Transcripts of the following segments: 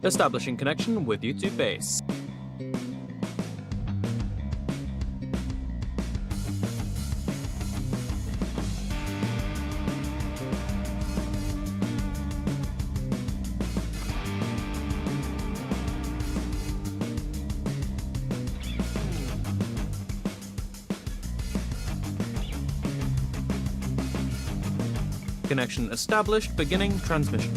Establishing connection with YouTube base. Connection established, beginning transmission.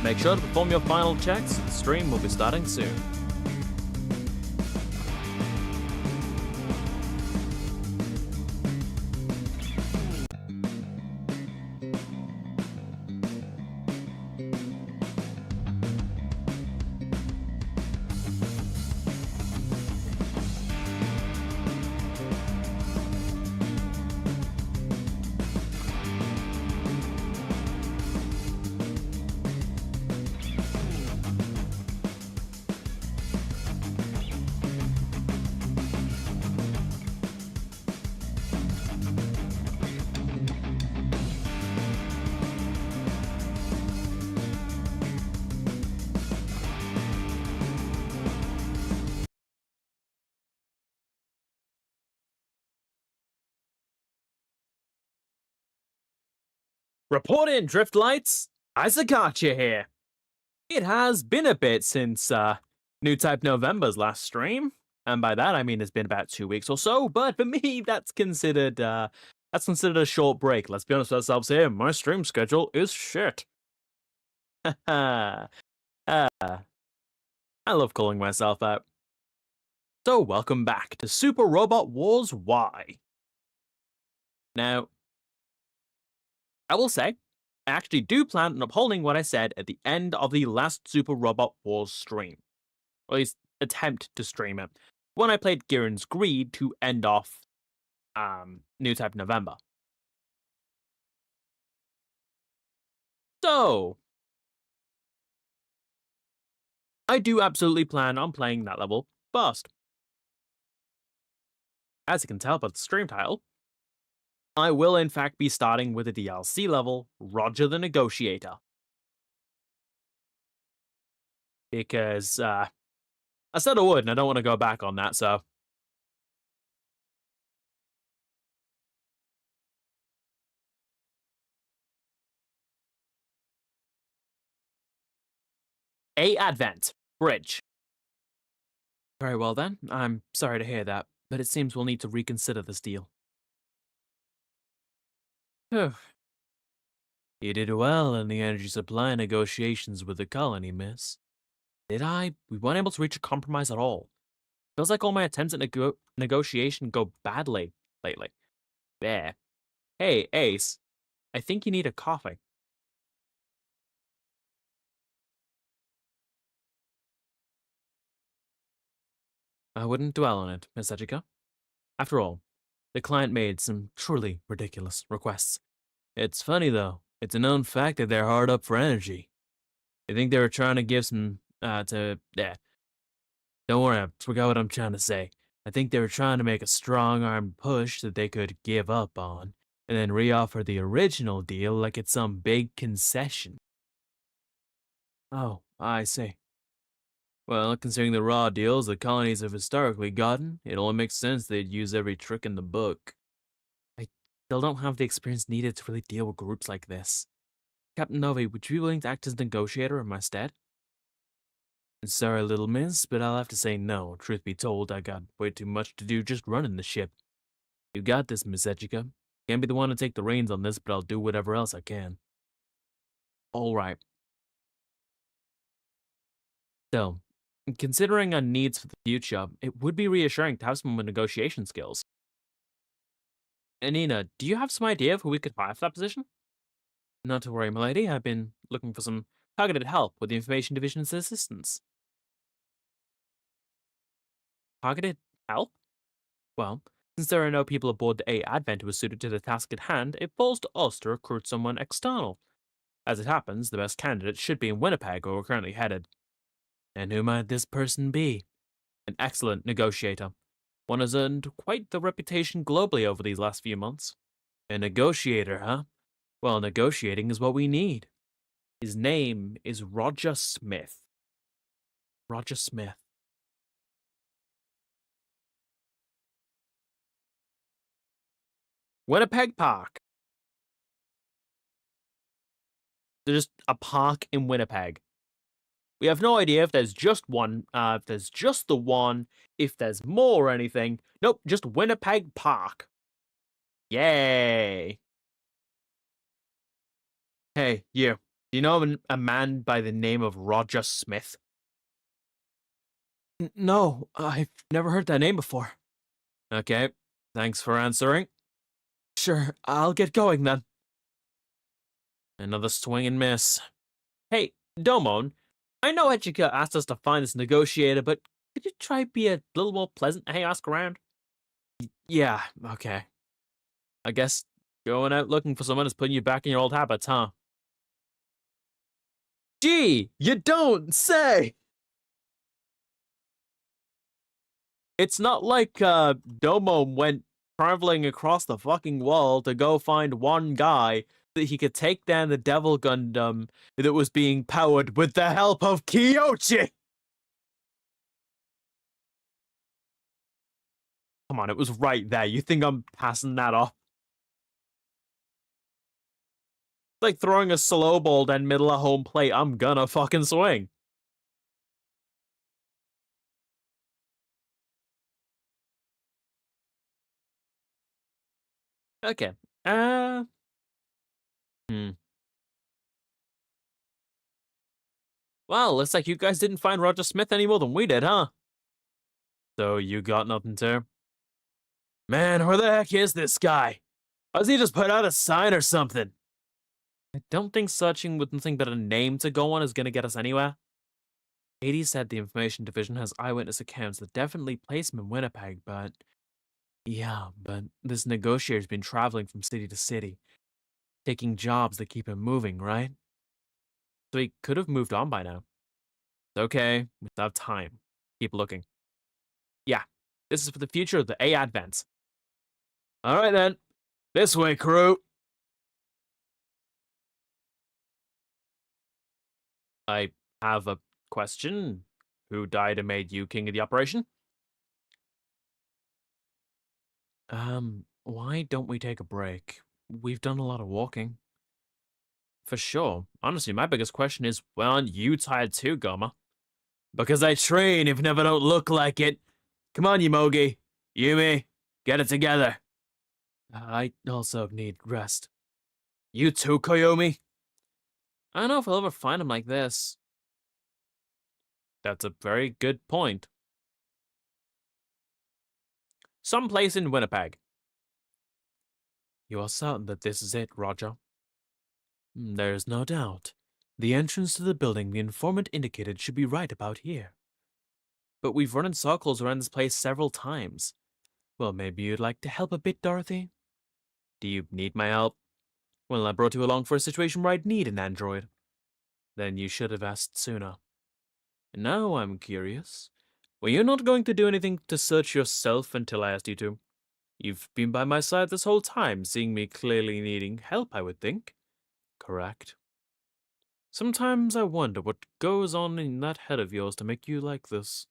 Make sure to perform your final checks, the stream will be starting soon. Report in, Driftlights! Isaacacha here. It has been a bit since New Type November's last stream, and by that I mean it's been about 2 weeks or so. But for me, that's considered a short break. Let's be honest with ourselves here. My stream schedule is shit. I love calling myself out. So welcome back to Super Robot Wars Y. Now, I will say, I actually do plan on upholding what I said at the end of the last Super Robot Wars stream. Or at least attempt to stream it. When I played Gihren's Greed to end off New Type November. So, I do absolutely plan on playing that level first. As you can tell by the stream title, I will in fact be starting with a DLC level, Roger the Negotiator. Because, I said I would, and I don't want to go back on that, so. A Advent. Bridge. Very well then, I'm sorry to hear that, but it seems we'll need to reconsider this deal. Phew. You did well in the energy supply negotiations with the colony, miss. Did I? We weren't able to reach a compromise at all. Feels like all my attempts at negotiation go badly lately. There. Hey, Ace. I think you need a coffee. I wouldn't dwell on it, Miss Ejika. After all, the client made some truly ridiculous requests. It's funny, though. It's a known fact that they're hard up for energy. I think they were trying to give some, Don't worry, I forgot what I'm trying to say. I think they were trying to make a strong-armed push that they could give up on, and then reoffer the original deal like it's some big concession. Oh, I see. Well, considering the raw deals the colonies have historically gotten, it only makes sense they'd use every trick in the book. I still don't have the experience needed to really deal with groups like this. Captain Novi, would you be willing to act as negotiator in my stead? Sorry, little miss, but I'll have to say no. Truth be told, I got way too much to do just running the ship. You got this, Miss Ejika. Can't be the one to take the reins on this, but I'll do whatever else I can. Alright. So, considering our needs for the future, it would be reassuring to have someone with negotiation skills. Nina, do you have some idea of who we could hire for that position? Not to worry, milady. I've been looking for some targeted help with the Information Division's assistance. Targeted help? Well, since there are no people aboard the A Advent who are suited to the task at hand, it falls to us to recruit someone external. As it happens, the best candidate should be in Winnipeg, where we're currently headed. And who might this person be? An excellent negotiator. One has earned quite the reputation globally over these last few months. A negotiator, huh? Well, negotiating is what we need. His name is Roger Smith. Roger Smith. Winnipeg Park. There's just a park in Winnipeg. We have no idea if there's just one, if there's just the one, if there's more or anything. Nope, just Winnipeg Park. Yay. Hey, you. Do you know a man by the name of Roger Smith? No, I've never heard that name before. Okay, thanks for answering. Sure, I'll get going then. Another swing and miss. Hey, Domon, I know Echika asked us to find this negotiator, but could you try be a little more pleasant and ask around? Yeah, okay. I guess going out looking for someone is putting you back in your old habits, huh? Gee, you don't say! It's not like, Domo went traveling across the fucking wall to go find one guy that he could take down the Devil Gundam that was being powered with the help of Kyochi! Come on, it was right there. You think I'm passing that off? It's like throwing a slow ball down middle of home plate. I'm gonna fucking swing. Okay. Uh. Hmm. Well, looks like you guys didn't find Roger Smith any more than we did, huh? So you got nothing to? Man, where the heck is this guy? Does he just put out a sign or something? I don't think searching with nothing but a name to go on is gonna get us anywhere. Katie said the information division has eyewitness accounts that definitely place him in Winnipeg, but yeah, but this negotiator's been traveling from city to city, taking jobs that keep him moving, right? So he could have moved on by now. It's okay, we still have time. Keep looking. Yeah, this is for the future of the A Advance. Alright then, this way, crew. I have a question. Who died and made you king of the operation? Why don't we take a break? We've done a lot of walking. For sure. Honestly, my biggest question is, well, aren't you tired too, Goma? Because I train if never don't look like it. Come on, Yumogi. Yumi, get it together. I also need rest. You too, Koyomi? I don't know if I'll ever find him like this. That's a very good point. Someplace in Winnipeg. You are certain that this is it, Roger? There's no doubt. The entrance to the building the informant indicated should be right about here. But we've run in circles around this place several times. Well, maybe you'd like to help a bit, Dorothy? Do you need my help? Well, I brought you along for a situation where I'd need an android. Then you should have asked sooner. And now I'm curious. Were you not going to do anything to search yourself until I asked you to? You've been by my side this whole time, seeing me clearly needing help, I would think. Correct. Sometimes I wonder what goes on in that head of yours to make you like this.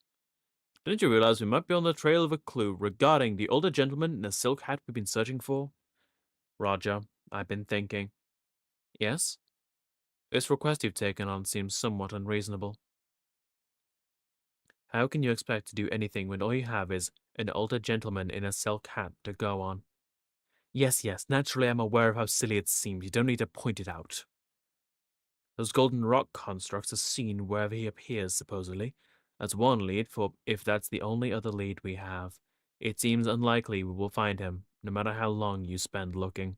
Didn't you realize we might be on the trail of a clue regarding the older gentleman in a silk hat we've been searching for? Roger, I've been thinking. Yes? This request you've taken on seems somewhat unreasonable. How can you expect to do anything when all you have is an older gentleman in a silk hat to go on? Yes, yes, naturally I'm aware of how silly it seems. You don't need to point it out. Those golden rock constructs are seen wherever he appears, supposedly. That's one lead, for if that's the only other lead we have, it seems unlikely we will find him, no matter how long you spend looking.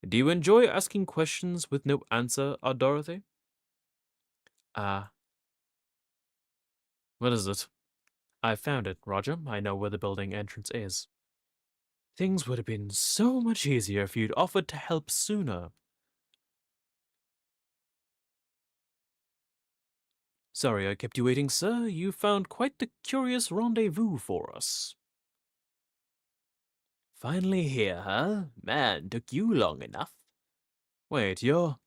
Do you enjoy asking questions with no answer, Dorothy? Ah, what is it? I found it, Roger. I know where the building entrance is. Things would have been so much easier if you'd offered to help sooner. Sorry I kept you waiting, sir. You found quite the curious rendezvous for us. Finally here, huh? Man, took you long enough. Wait, you're...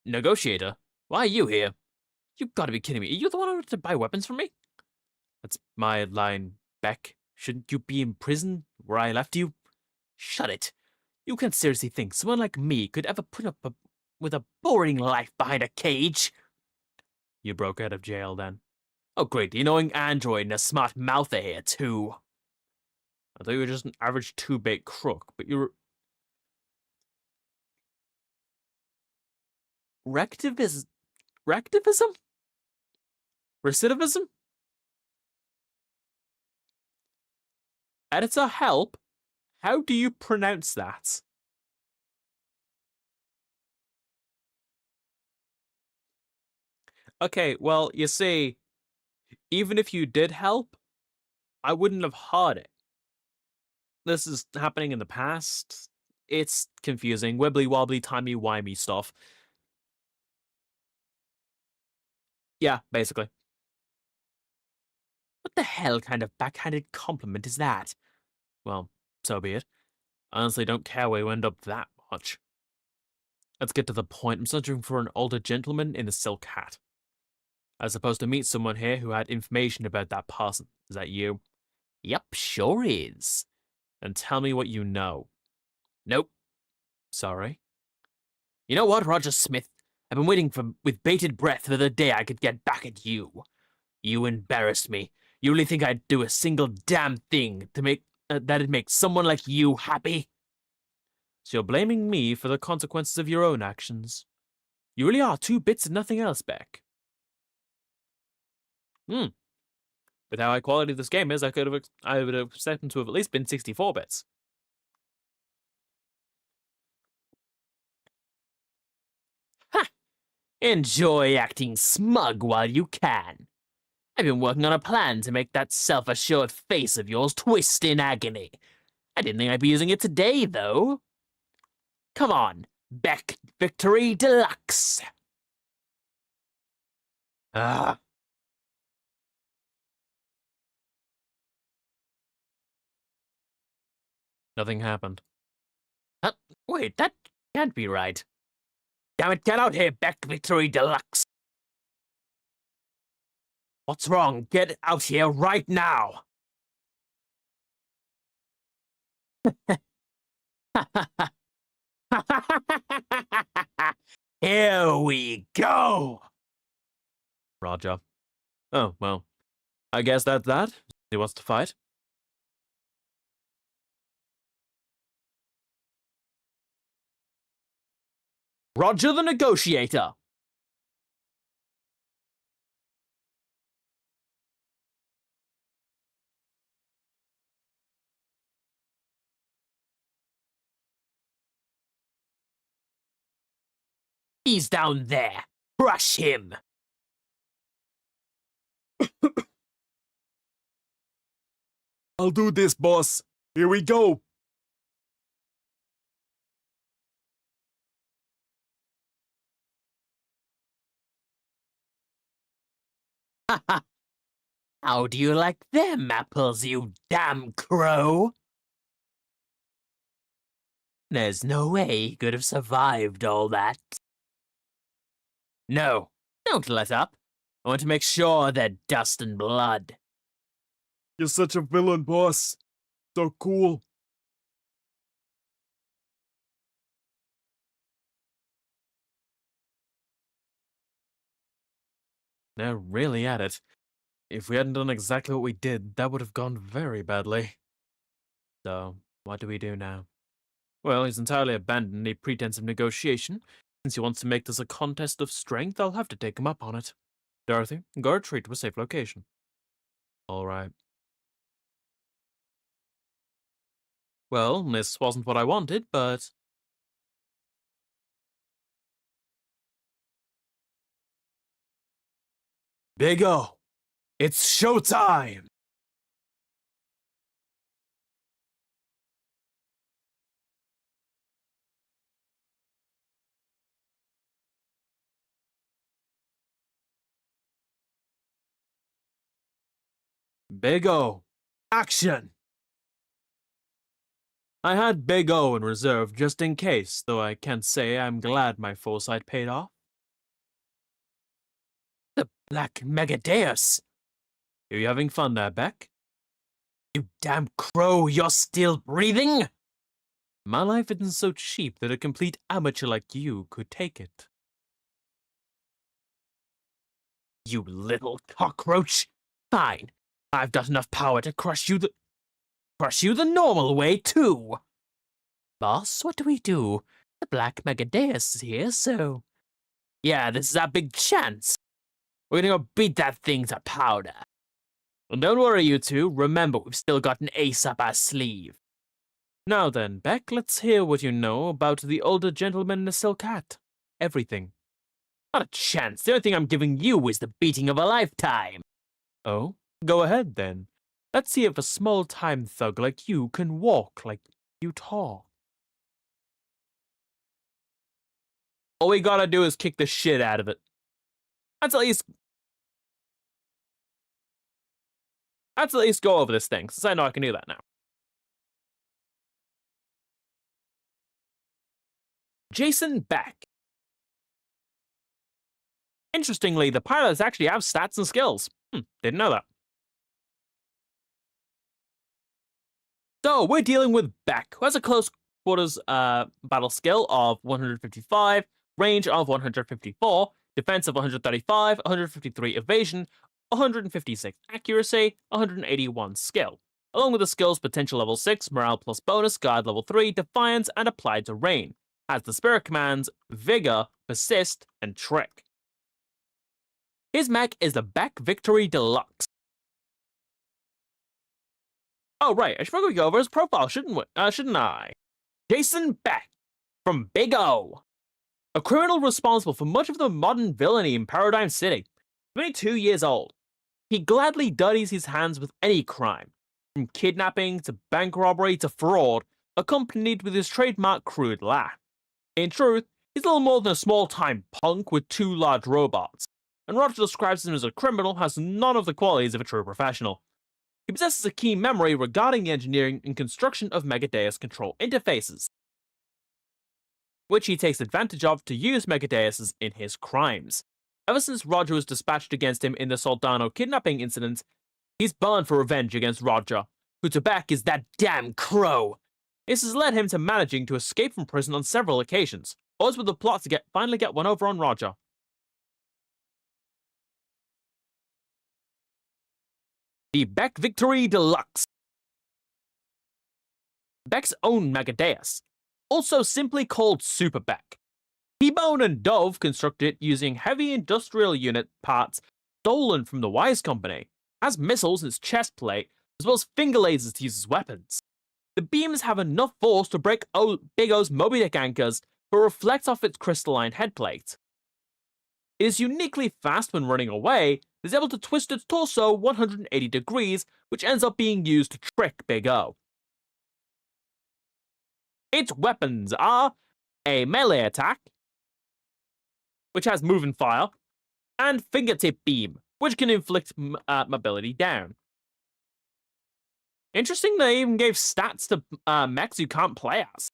Negotiator? Why are you here? You gotta be kidding me. Are you the one who wanted to buy weapons from me? That's my line, Beck. Shouldn't you be in prison where I left you? Shut it. You can't seriously think someone like me could ever put up with a boring life behind a cage? You broke out of jail then. Oh great, the annoying android and a smart mouth are here too. I thought you were just an average two-bit crook, but you're... Rectivism? Rectivism? Recidivism? Editor help? How do you pronounce that? Okay, well, you see, even if you did help, I wouldn't have heard it. This is happening in the past. It's confusing, wibbly wobbly, timey wimey stuff. Yeah, basically. What the hell kind of backhanded compliment is that? Well, so be it. I honestly don't care where you end up that much. Let's get to the point. I'm searching for an older gentleman in a silk hat. I was supposed to meet someone here who had information about that person. Is that you? Yep, sure is. And tell me what you know. Nope. Sorry. You know what, Roger Smith? I've been waiting with bated breath for the day I could get back at you. You embarrassed me. You really think I'd do a single damn thing to make that'd make someone like you happy? So you're blaming me for the consequences of your own actions. You really are two bits and nothing else, Beck. With how high quality this game is, I would have expected them to have at least been 64 bits. Ha! Enjoy acting smug while you can. I've been working on a plan to make that self-assured face of yours twist in agony. I didn't think I'd be using it today, though. Come on, Beck Victory Deluxe. Ah. Nothing happened. Huh? Wait, that can't be right. Damn it, get out here, Beck Victory Deluxe. What's wrong? Get out here right now. Here we go. Roger. Oh, well. I guess that's that. He wants to fight. Roger the Negotiator. He's down there. Crush him. I'll do this, boss. Here we go. How do you like them apples, you damn crow? There's no way he could have survived all that. No, don't let up. I want to make sure they're dust and blood. You're such a villain, boss. So cool. They're really at it. If we hadn't done exactly what we did, that would have gone very badly. So, what do we do now? Well, he's entirely abandoned any pretense of negotiation. Since he wants to make this a contest of strength, I'll have to take him up on it. Dorothy, go retreat to a safe location. All right. Well, this wasn't what I wanted, but... Big O, it's showtime! Big O. Action! I had Big O in reserve just in case, though I can't say I'm glad my foresight paid off. Black Megadeus! Are you having fun there, Beck? You damn crow, you're still breathing? My life isn't so cheap that a complete amateur like you could take it. You little cockroach! Fine, I've got enough power to crush you the normal way, too! Boss, what do we do? The Black Megadeus is here, so... Yeah, this is our big chance. We're gonna go beat that thing to powder. Well, don't worry, you two. Remember, we've still got an ace up our sleeve. Now then, Beck, let's hear what you know about the older gentleman in the silk hat. Everything. Not a chance. The only thing I'm giving you is the beating of a lifetime. Oh? Go ahead, then. Let's see if a small-time thug like you can walk like you talk. All we gotta do is kick the shit out of it. Let's at least go over this thing, since I know I can do that now. Jason Beck. Interestingly, the pilots actually have stats and skills. Didn't know that. So, we're dealing with Beck, who has a close quarters battle skill of 155, range of 154, defense of 135, 153 evasion, 156 accuracy, 181 skill, along with the skills potential level 6, morale plus bonus, guard level 3, defiance, and applied to rain. Has the spirit commands vigor, persist, and trick. His mech is the Beck Victory Deluxe. Oh, right, I should probably go over his profile, shouldn't I? Jason Beck, from Big O. A criminal responsible for much of the modern villainy in Paradigm City. 22 years old. He gladly dirties his hands with any crime, from kidnapping to bank robbery to fraud, accompanied with his trademark crude laugh. In truth, he's little more than a small-time punk with 2 large robots, and Roger describes him as a criminal who has none of the qualities of a true professional. He possesses a keen memory regarding the engineering and construction of Megadeus control interfaces, which he takes advantage of to use Megadeus in his crimes. Ever since Roger was dispatched against him in the Soldano kidnapping incident, he's burned for revenge against Roger, who to Beck is that damn crow. This has led him to managing to escape from prison on several occasions, always with the plot to finally get one over on Roger. The Beck Victory Deluxe. Beck's own Megadeus, also simply called Super Beck. T-Bone and Dove constructed it using heavy industrial unit parts stolen from the Wise Company, has missiles in its chest plate, as well as finger lasers to use as weapons. The beams have enough force to break Big O's Moby Dick anchors, but reflect off its crystalline headplate. It is uniquely fast when running away, is able to twist its torso 180 degrees, which ends up being used to trick Big O. Its weapons are a melee attack, which has move and fire, and fingertip beam, which can inflict mobility down. Interesting they even gave stats to mechs you can't play as.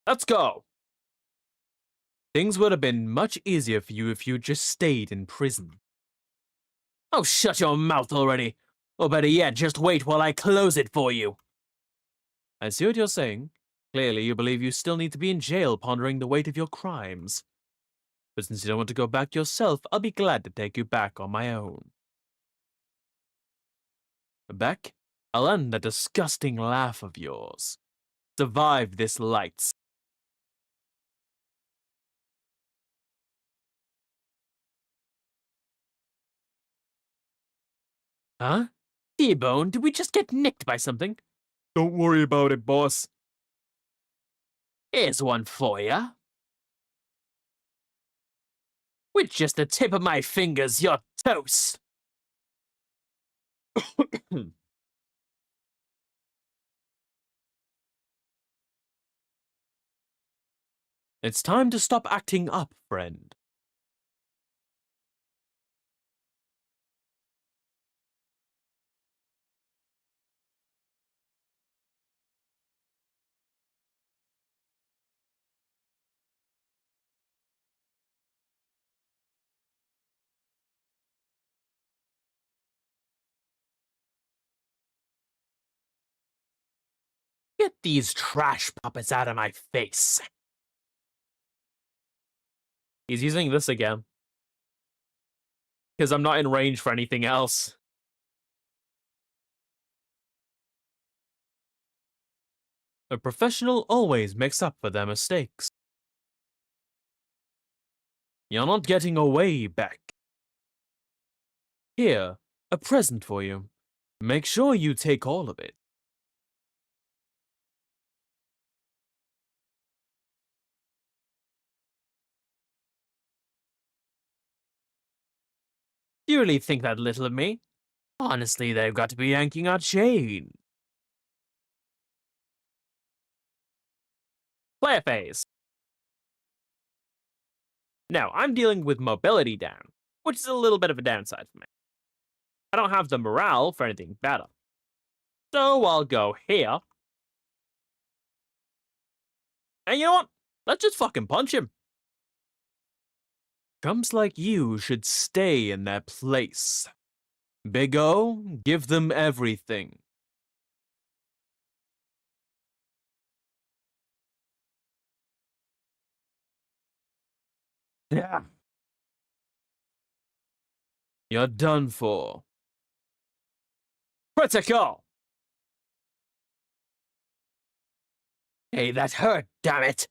Let's go. Things would have been much easier for you if you just stayed in prison. Oh, shut your mouth already. Or better yet, just wait while I close it for you. I see what you're saying. Clearly, you believe you still need to be in jail pondering the weight of your crimes. But since you don't want to go back yourself, I'll be glad to take you back on my own. Beck, I'll end that disgusting laugh of yours. Survive this lights. Huh? T-Bone, did we just get nicked by something? Don't worry about it, boss. Here's one for ya. With just the tip of my fingers, you're toast. It's time to stop acting up, friend. Get these trash puppets out of my face. He's using this again. Because I'm not in range for anything else. A professional always makes up for their mistakes. You're not getting away, Beck. Here, a present for you. Make sure you take all of it. You really think that little of me? Honestly, they've got to be yanking our chain. Player phase. Now, I'm dealing with mobility down, which is a little bit of a downside for me. I don't have the morale for anything better. So I'll go here. And you know what? Let's just fucking punch him. Chumps like you should stay in their place. Big O, give them everything. Yeah. You're done for. Critical! Hey, that hurt, damn it!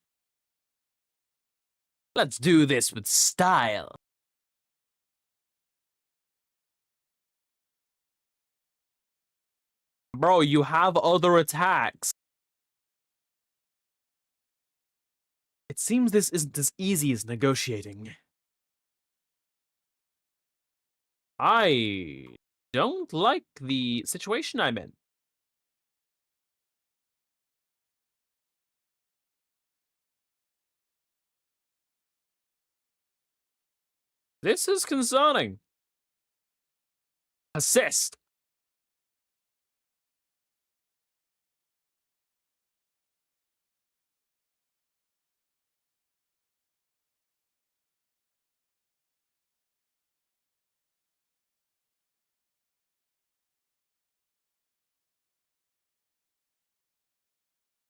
Let's do this with style. Bro, you have other attacks. It seems this isn't as easy as negotiating. I don't like the situation I'm in. This is concerning. Assist.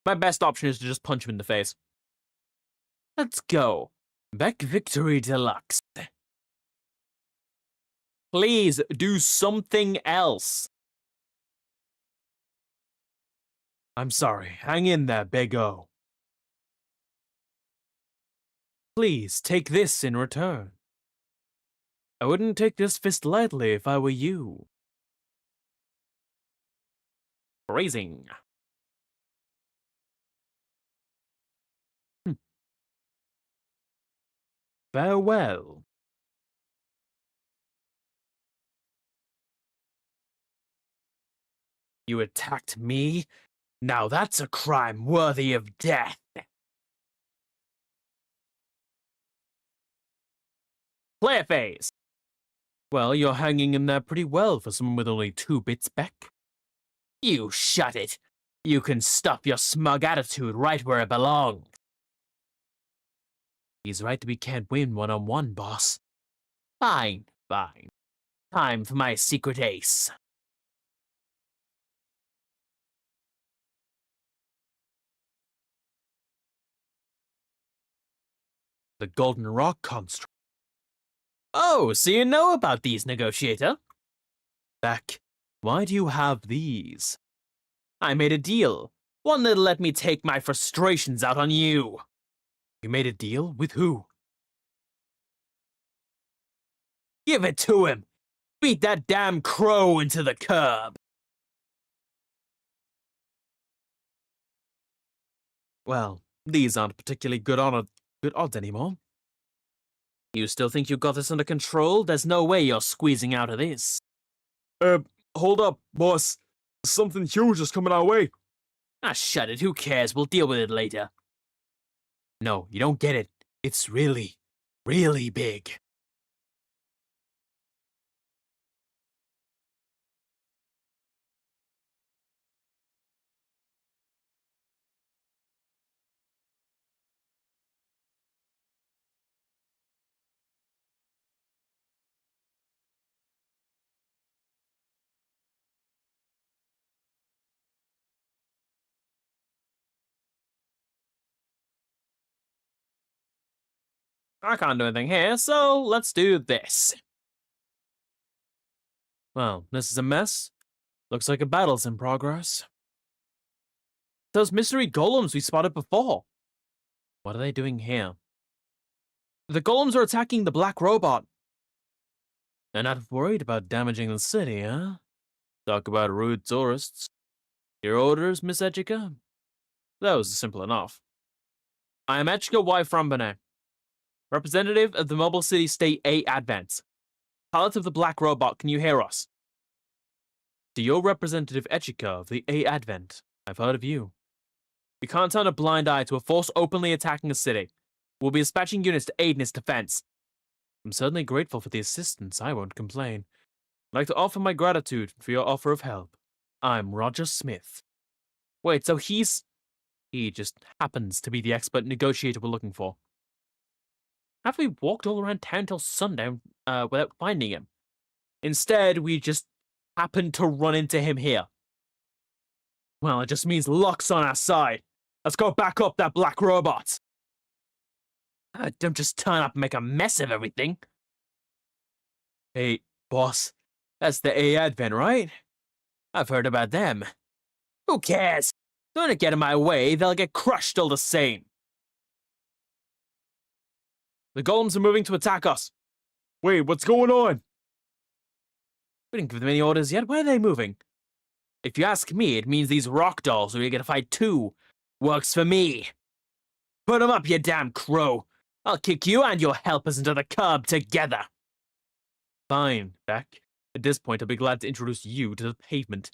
My best option is to just punch him in the face. Let's go. Beck Victory Deluxe. Please do something else. I'm sorry. Hang in there, Big O. Please take this in return. I wouldn't take this fist lightly if I were you. Raising. Farewell. You attacked me? Now that's a crime worthy of death. Player phase. Well, you're hanging in there pretty well for someone with only 2 bits back. You shut it. You can stop your smug attitude right where it belongs. He's right that we can't win one-on-one, boss. Fine, fine. Time for my secret ace. The Golden Rock Construct. Oh, so you know about these, Negotiator? Beck, why do you have these? I made a deal. One that'll let me take my frustrations out on you. You made a deal? With who? Give it to him! Beat that damn crow into the curb! Well, these aren't particularly good odds anymore. You still think you got this under control? There's no way you're squeezing out of this. Hold up, boss. Something huge is coming our way. Ah, shut it. Who cares? We'll deal with it later. No, you don't get it. It's really, really big. I can't do anything here, so let's do this. Well, this is a mess. Looks like a battle's in progress. Those mystery golems we spotted before. What are they doing here? The golems are attacking the black robot. They're not worried about damaging the city, huh? Talk about rude tourists. Your orders, Miss Ejika? That was simple enough. I am Ejika Y. Frambane, representative of the Mobile City State A Advent. Pilot of the black robot, can you hear us? To your representative Ejika of the A Advent, I've heard of you. We can't turn a blind eye to a force openly attacking a city. We'll be dispatching units to aid in its defense. I'm certainly grateful for the assistance, I won't complain. I'd like to offer my gratitude for your offer of help. I'm Roger Smith. Wait, so he just happens to be the expert negotiator we're looking for. Have we walked all around town till sundown without finding him? Instead, we just happened to run into him here. Well, it just means luck's on our side. Let's go back up that black robot. Don't just turn up and make a mess of everything. Hey, boss. That's the A Advent, right? I've heard about them. Who cares? Don't get in my way, they'll get crushed all the same. The golems are moving to attack us. Wait, what's going on? We didn't give them any orders yet. Why are they moving? If you ask me, it means these rock dolls are gonna get a fight too. Works for me. Put 'em up, you damn crow. I'll kick you and your helpers into the curb together. Fine, Beck. At this point, I'll be glad to introduce you to the pavement.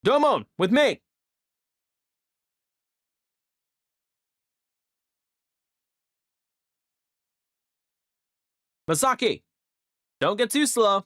Domon, with me! Masaki, don't get too slow.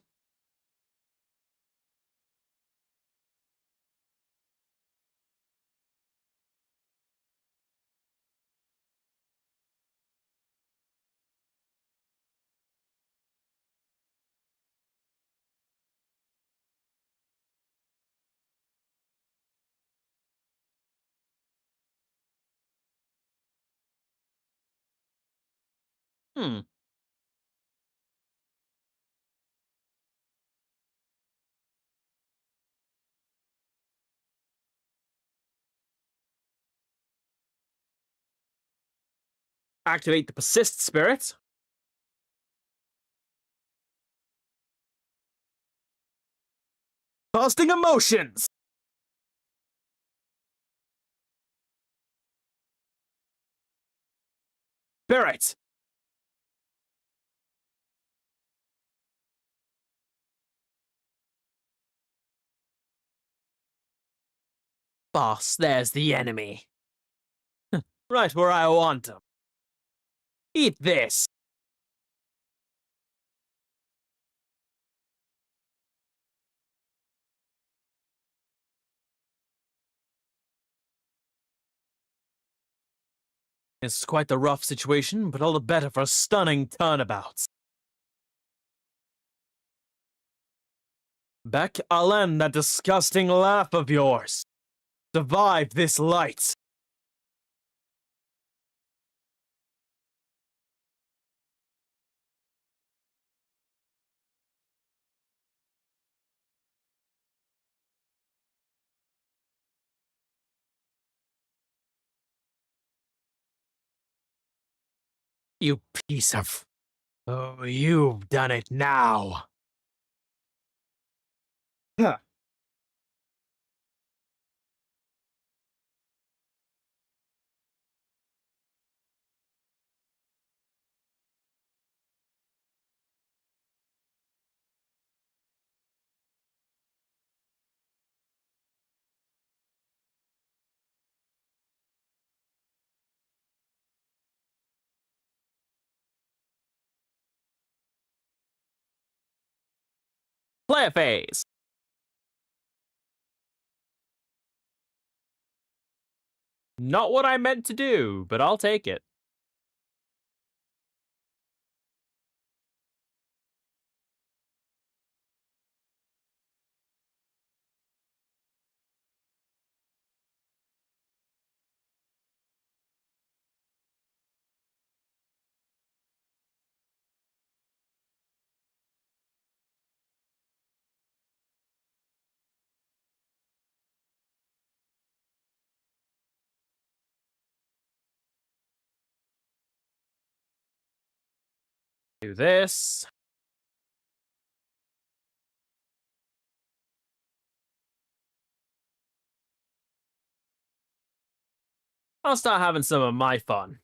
Hmm. Activate the persist spirit. Casting emotions! Spirit! Boss, there's the enemy. Right where I want him. Eat this! It's quite the rough situation, but all the better for a stunning turnabout. Beck, I'll end that disgusting laugh of yours. Survive this light. You piece of... Oh, you've done it now. Huh. Player phase. Not what I meant to do, but I'll take it. Do this. I'll start having some of my fun.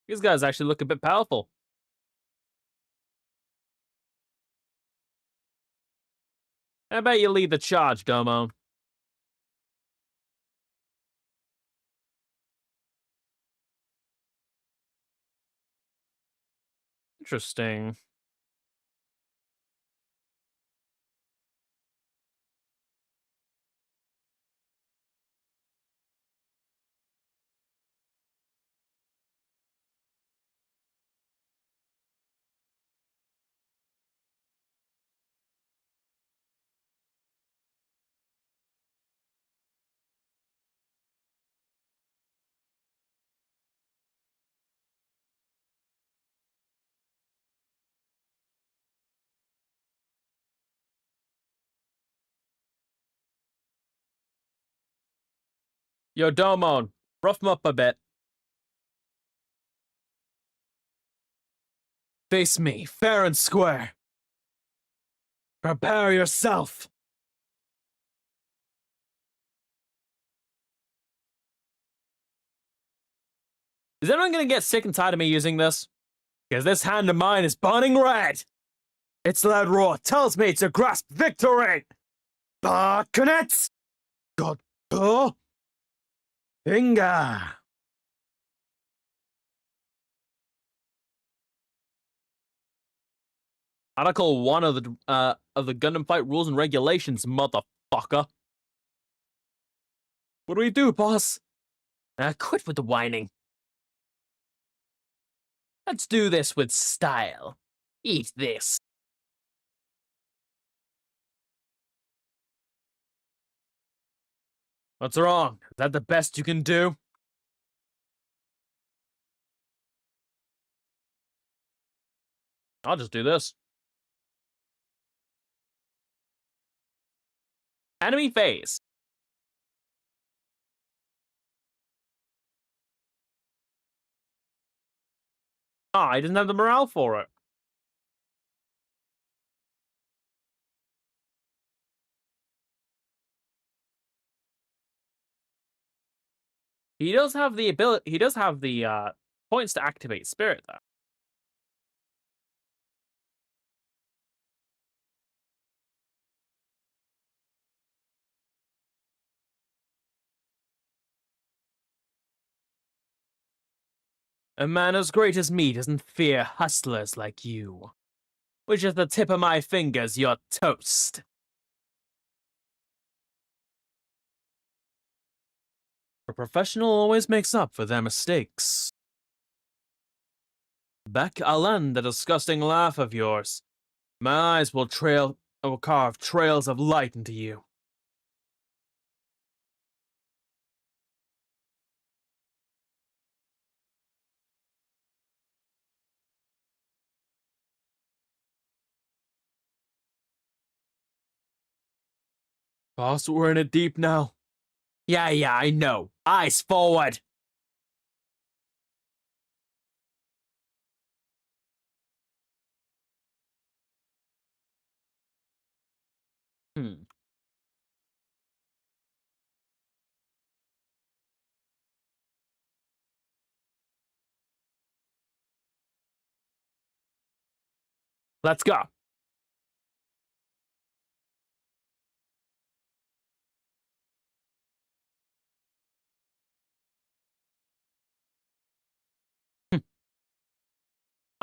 These guys actually look a bit powerful. I bet you lead the charge, Domo. Interesting. Yo, Domo, rough him up a bit. Face me, fair and square. Prepare yourself. Is anyone gonna get sick and tired of me using this? Because this hand of mine is burning red. Its loud roar tells me to grasp victory. Bakunet! Goto! Finger! Article 1 of the Gundam Fight Rules and Regulations, motherfucker. What do we do, boss? Quit with the whining. Let's do this with style. Eat this. What's wrong? Is that the best you can do? I'll just do this. Enemy phase. I didn't have the morale for it. He does have the ability. He does have the points to activate Spirit, though. A man as great as me doesn't fear hustlers like you. Which is the tip of my fingers, you're toast. A professional always makes up for their mistakes. Beck, I'll end the disgusting laugh of yours. My eyes will carve trails of light into you. Boss, we're in it deep now. Yeah, I know. Eyes forward. Hmm. Let's go.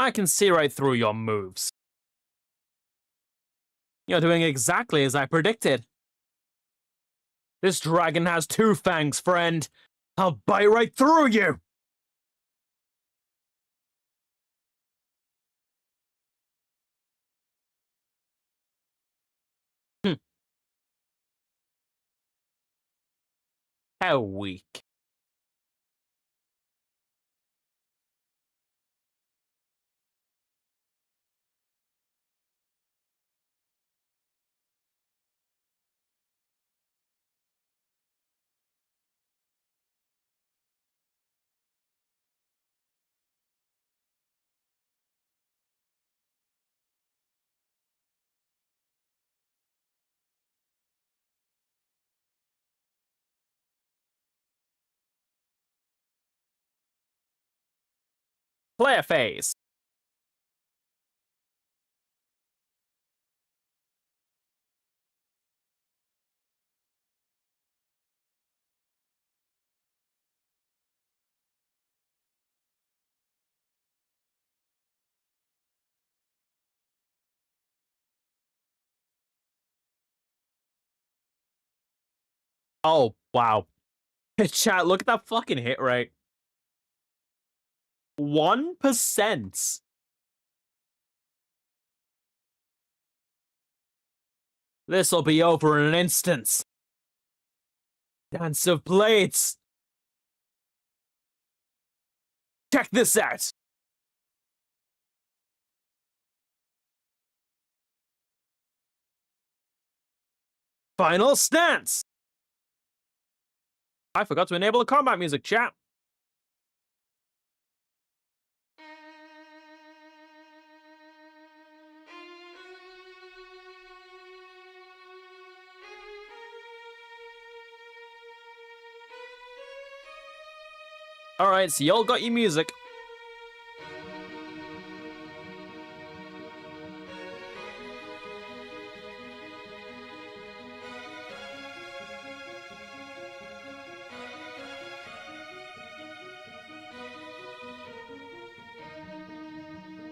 I can see right through your moves. You're doing exactly as I predicted. This dragon has two fangs, friend. I'll bite right through you! Hm. How weak. Player phase. Oh, wow. Chat, look at that fucking hit rate. 1%. This'll be over in an instant. Dance of Blades. Check this out. Final stance. I forgot to enable the combat music, chat. Alright, so y'all got your music.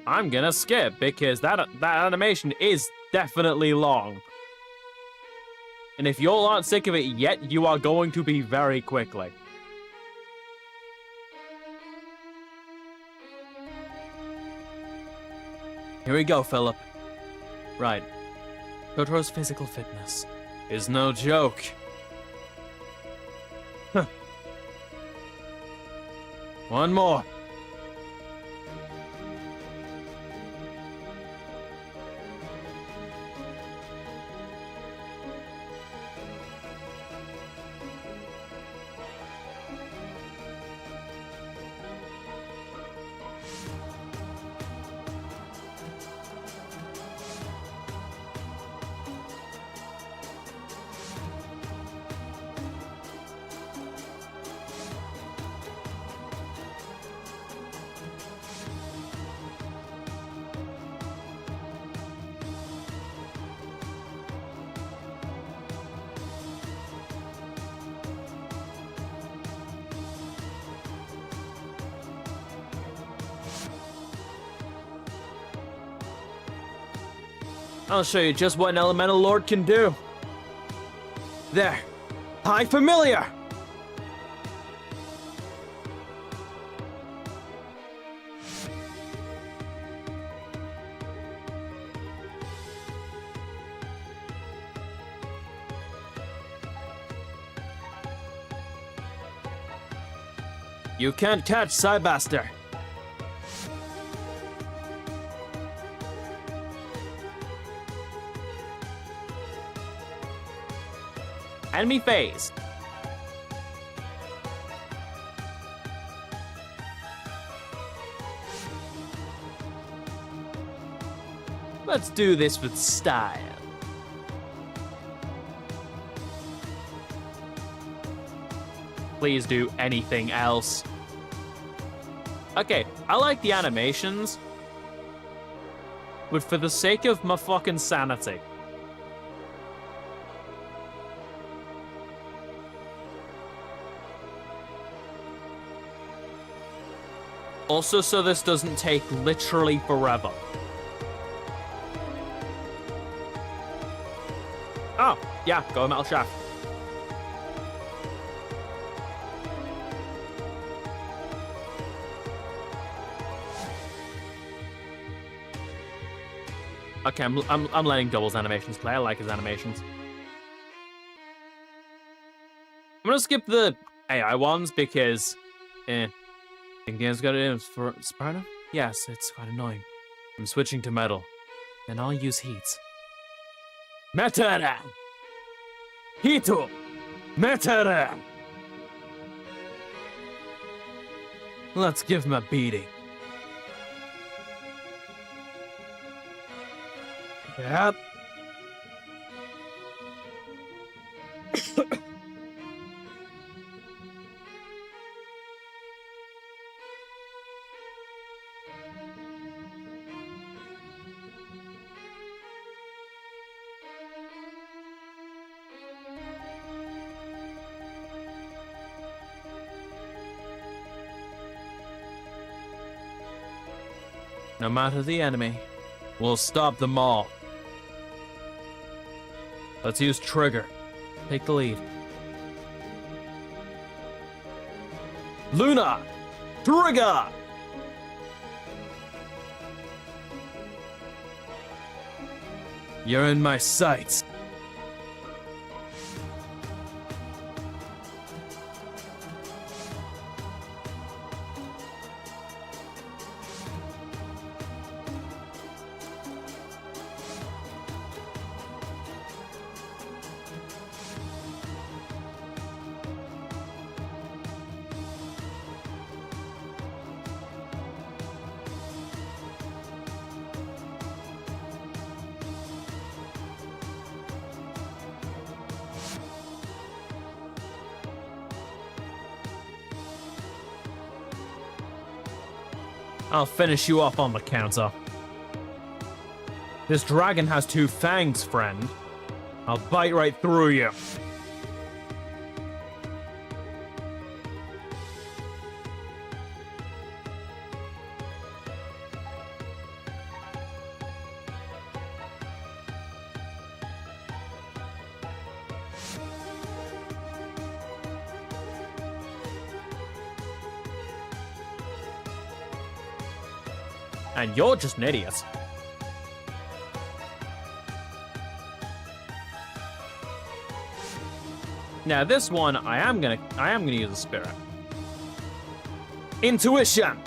I'm gonna skip because that animation is definitely long. And if y'all aren't sick of it yet, you are going to be very quickly. Here we go, Philip. Right. Totoro's physical fitness is no joke. Huh. One more. I'll show you just what an elemental lord can do. There. High familiar! You can't catch Cybaster. Enemy phase. Let's do this with style. Please do anything else. Okay, I like the animations, but for the sake of my fucking sanity, Also, so this doesn't take literally forever. Oh, yeah, go metal shaft. Okay, I'm letting Double's animations play. I like his animations. I'm gonna skip the AI ones because, think the game's got it in for Sparta? Yes, it's quite annoying. I'm switching to metal. Then I'll use heat. Metara! Hito! Metara! Let's give him a beating. Yep. No matter the enemy, we'll stop them all. Let's use Trigger. Take the lead. Luna! Trigger! You're in my sights. I'll finish you off on the counter. This dragon has two fangs, friend. I'll bite right through you. And you're just an idiot. Now this one, I am gonna use a spirit. Intuition.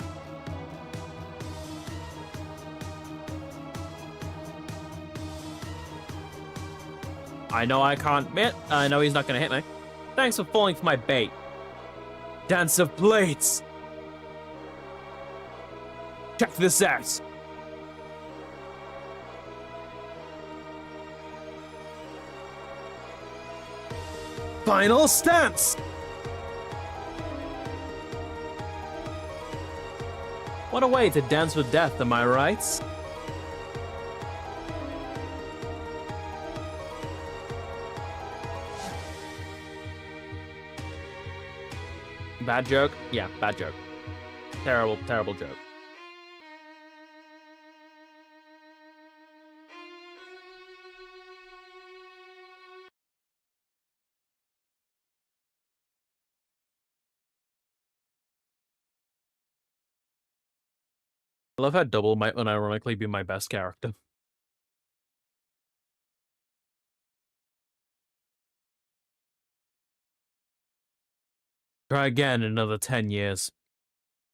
I know I can't hit. I know he's not gonna hit me. Thanks for falling for my bait. Dance of Blades. Check this out. Final stance. What a way to dance with death, am I right? Bad joke? Yeah, bad joke. Terrible, terrible joke. I love how Double might unironically be my best character. Try again in another 10 years.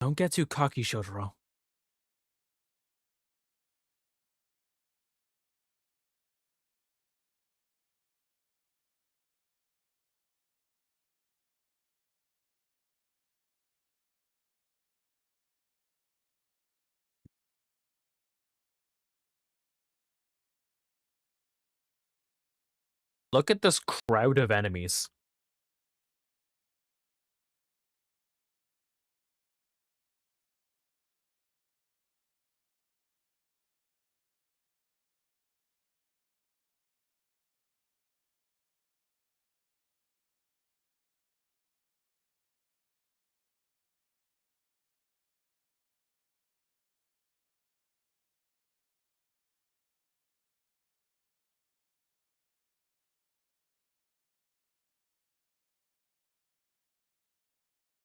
Don't get too cocky, Shotaro. Look at this crowd of enemies.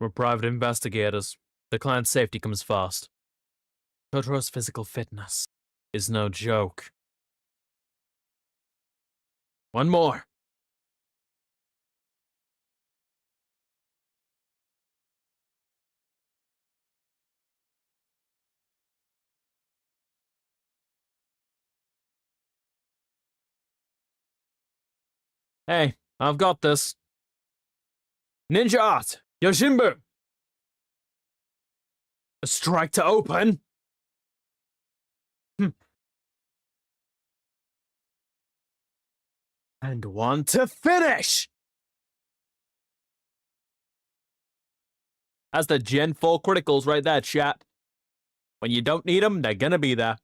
We're private investigators. The client's safety comes first. Totoro's physical fitness is no joke. One more. Hey, I've got this. Ninja art, Yojimbu. A strike to open. And one to finish. That's the Gen 4 criticals right there, chat. When you don't need them, they're gonna be there.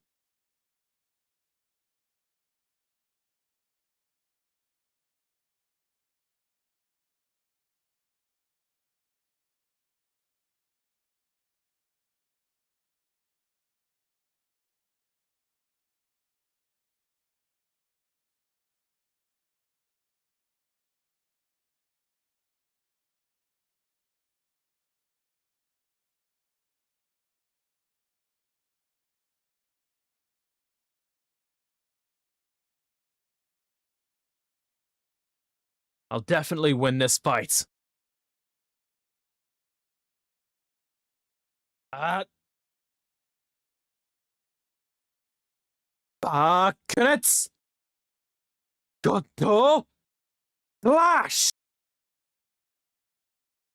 I'll definitely win this fight. Connects. Goto. Flash.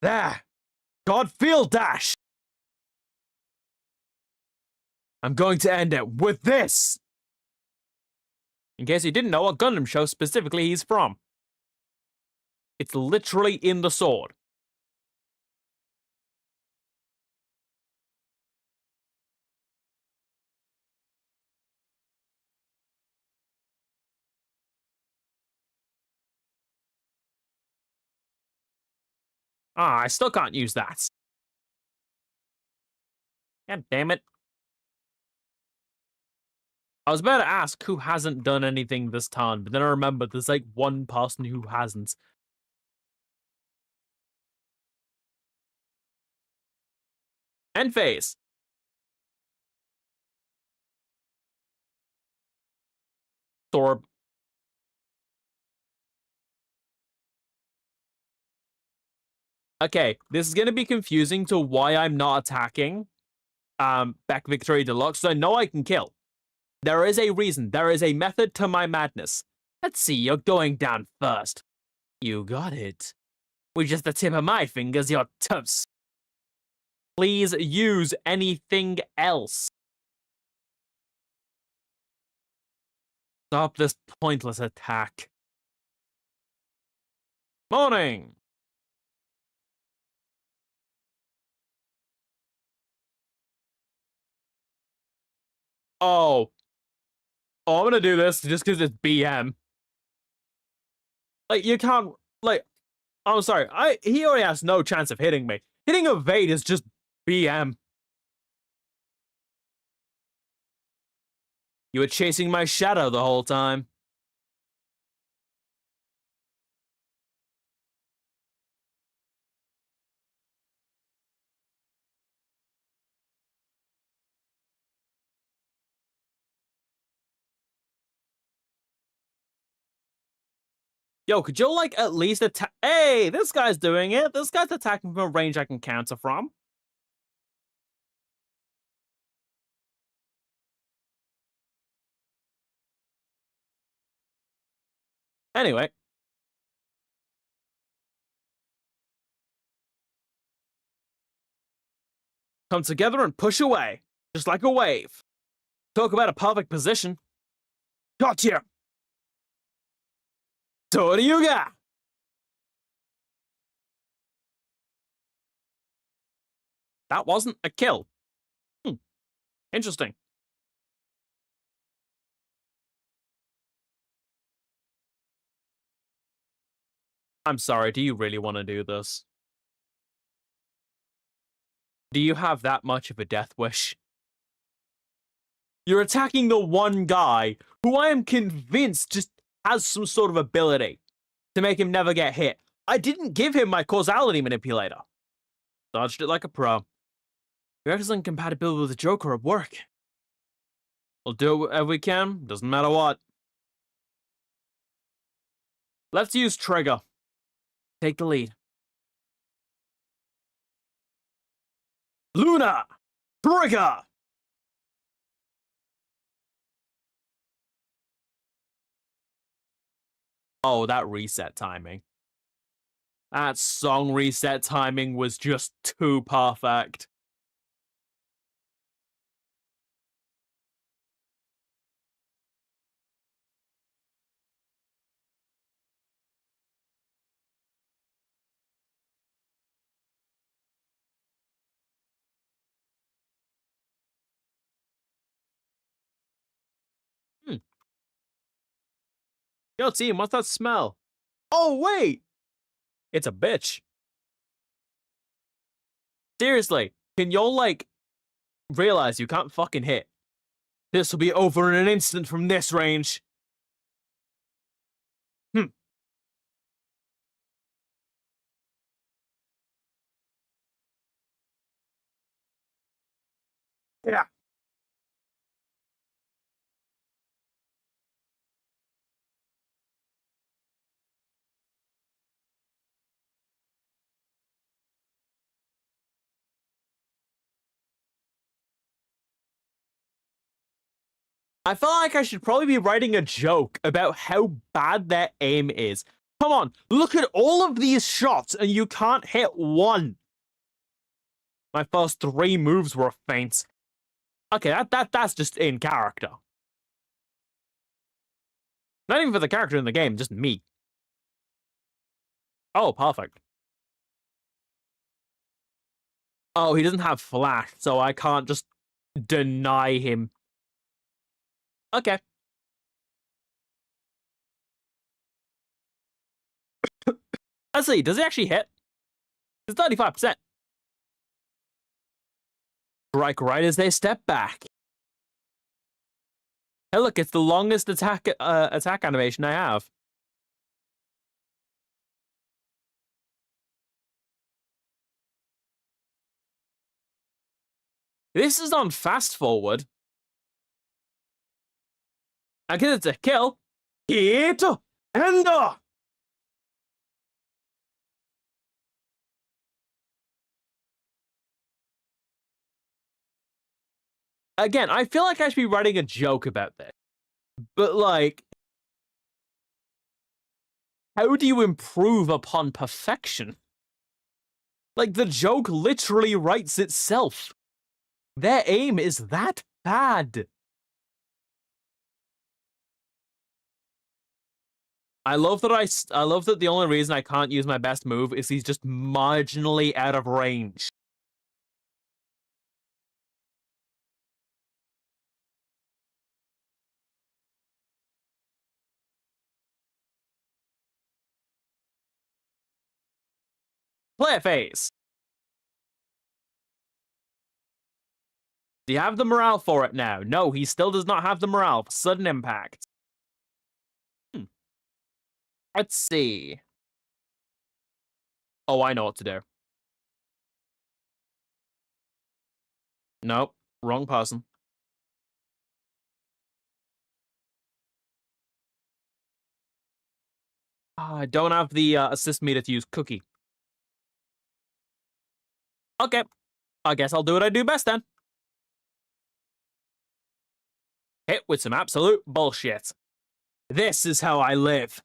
There. Godfield dash. I'm going to end it with this. In case you didn't know what Gundam show specifically he's from. It's literally in the sword. Ah, I still can't use that. God damn it. I was about to ask who hasn't done anything this time, but then I remembered there's like one person who hasn't. End phase. Thorb. Okay, this is gonna be confusing to why I'm not attacking Back Victory Deluxe, so I know I can kill. There is a reason. There is a method to my madness. Let's see, you're going down first. You got it. With just the tip of my fingers, you're toast. Please use anything else. Stop this pointless attack. Morning! Oh, I'm gonna do this just because it's BM. Like, you can't, like, I'm sorry, he already has no chance of hitting me. Hitting evade is just BM. You were chasing my shadow the whole time. Yo, could you, like, at least attack? Hey, this guy's doing it. This guy's attacking from a range I can counter from. Anyway. Come together and push away, just like a wave. Talk about a perfect position. Gotcha! Toryuga! That wasn't a kill. Interesting. I'm sorry, do you really want to do this? Do you have that much of a death wish? You're attacking the one guy who I am convinced just has some sort of ability to make him never get hit. I didn't give him my causality manipulator. Dodged it like a pro. Your excellent compatibility with the Joker at work. We'll do whatever we can, doesn't matter what. Let's use Trigger. Take the lead. Luna! Trigger! Oh, that reset timing. That song reset timing was just too perfect. Hmm. Yo, team, what's that smell? Oh, wait! It's a bitch. Seriously, can y'all, like, realize you can't fucking hit? This will be over in an instant from this range. Hmm. Yeah. I feel like I should probably be writing a joke about how bad their aim is. Come on, look at all of these shots and you can't hit one. My first 3 moves were feints. Okay, that's just in character. Not even for the character in the game, just me. Oh, perfect. Oh, he doesn't have flash, so I can't just deny him. Okay. Let's see, does he actually hit? It's 35%. Strike right as they step back. Hey, look, it's the longest attack animation I have. This is on fast forward. I guess it's a kill. Hit and again, I feel like I should be writing a joke about this. But like, how do you improve upon perfection? Like, the joke literally writes itself. Their aim is that bad. I love that the only reason I can't use my best move is he's just marginally out of range. Play a phase. Do you have the morale for it now? No, he still does not have the morale for sudden impact. Let's see. Oh, I know what to do. Nope, wrong person. I don't have the assist meter to use cookie. Okay, I guess I'll do what I do best then. Hit with some absolute bullshit. This is how I live.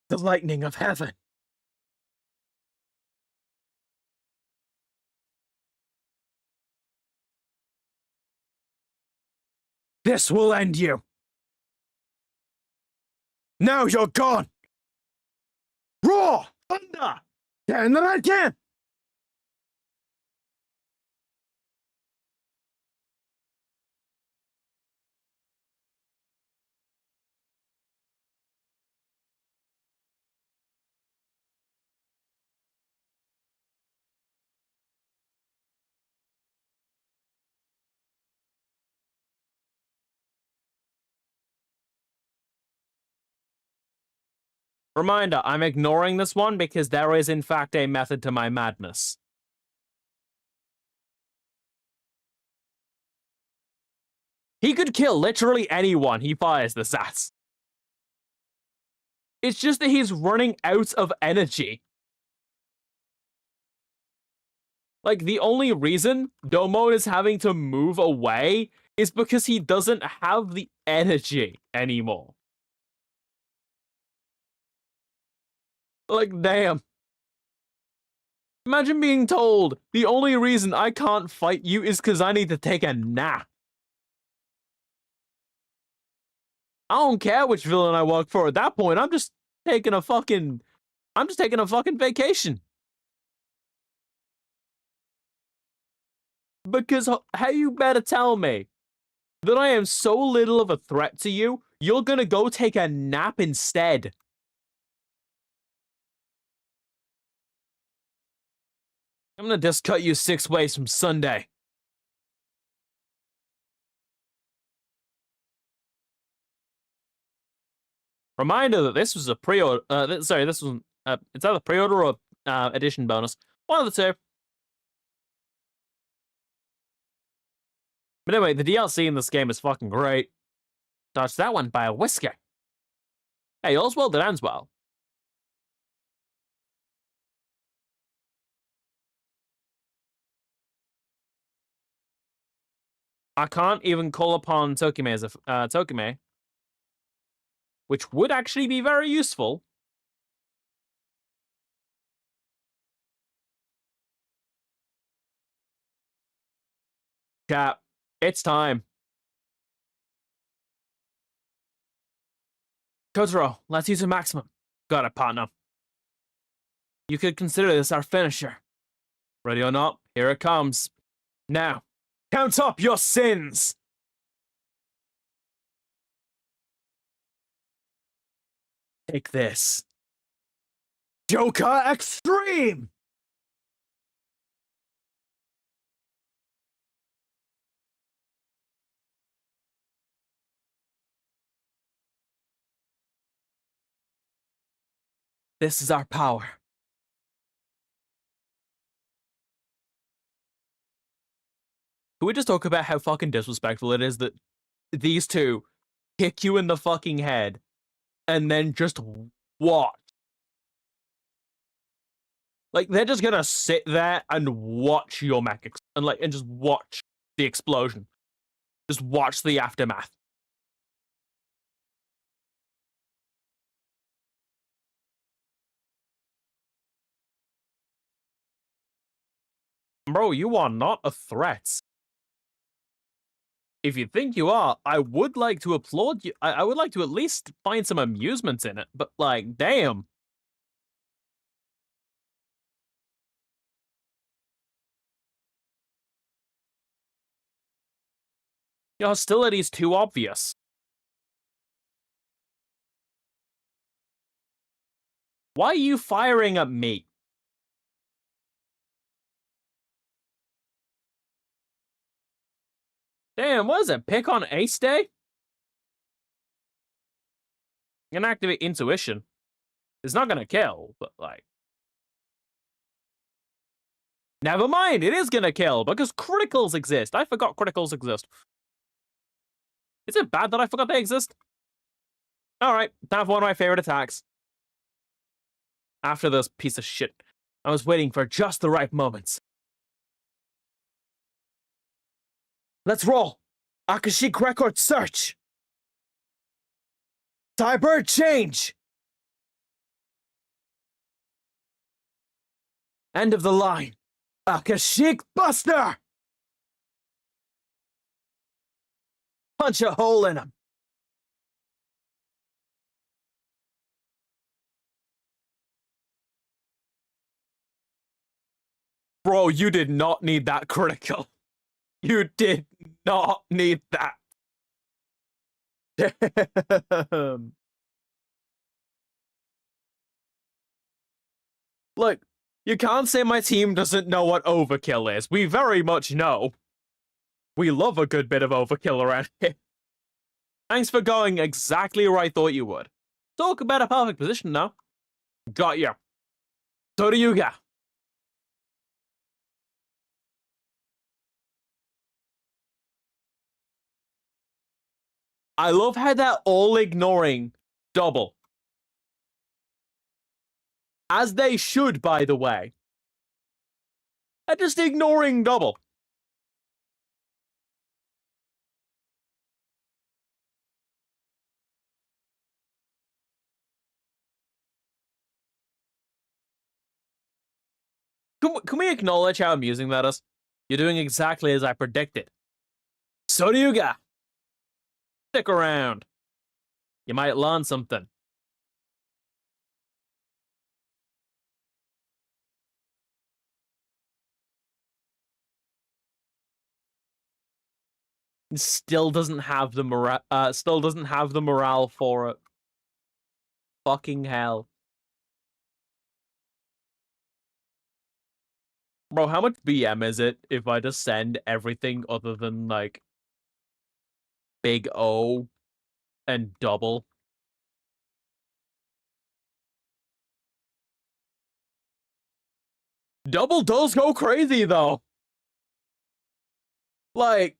The lightning of heaven. This will end you. Now you're gone. Roar! Thunder! And then again! Reminder, I'm ignoring this one because there is in fact a method to my madness. He could kill literally anyone he fires this at. It's just that he's running out of energy. Like, the only reason Domon is having to move away is because he doesn't have the energy anymore. Like, damn. Imagine being told the only reason I can't fight you is because I need to take a nap. I don't care which villain I work for at that point. I'm just taking a fucking vacation. Because how you better tell me that I am so little of a threat to you, you're gonna go take a nap instead. I'm gonna just cut you 6 ways from Sunday. Reminder that this was a pre-order. Sorry, this was it's either pre-order or edition bonus. One of the two. But anyway, the DLC in this game is fucking great. Dodged that one by a whisker. Hey, all's well that ends well. I can't even call upon Tokime as a Tokime, which would actually be very useful. Chat, it's time. Kotaro, let's use a maximum. Got it, partner. You could consider this our finisher. Ready or not, here it comes. Now, count up your sins! Take this. Joker Extreme! This is our power. Can we just talk about how fucking disrespectful it is that these two kick you in the fucking head and then just watch? Like, they're just gonna sit there and watch your mech and just watch the explosion. Just watch the aftermath. Bro, you are not a threat. If you think you are, I would like to applaud you. I would like to at least find some amusement in it, but like, damn. Your hostility is too obvious. Why are you firing at me? Damn, what is it? Pick on Ace Day? I'm gonna activate Intuition. It's not gonna kill, but like... Never mind, it is gonna kill, because criticals exist. I forgot criticals exist. Is it bad that I forgot they exist? Alright, time for one of my favorite attacks. After this piece of shit, I was waiting for just the right moments. Let's roll! Akashic Record Search! Cyber Change! End of the line. Akashic Buster! Punch a hole in him. Bro, you did not need that critical. You did not need that. Damn. Look, you can't say my team doesn't know what overkill is. We very much know. We love a good bit of overkill around here. Thanks for going exactly where I thought you would. talk about a perfect position now. Got ya. So do you ga. I love how they're all ignoring double. As they should, by the way. They're just ignoring double. Can we acknowledge how amusing that is? You're doing exactly as I predicted. So do you ga. Stick around. You might learn something. Still doesn't have the morale for it. Fucking hell. Bro, how much BM is it if I just send everything other than, like, Big O and Double? Double does go crazy, though. Like,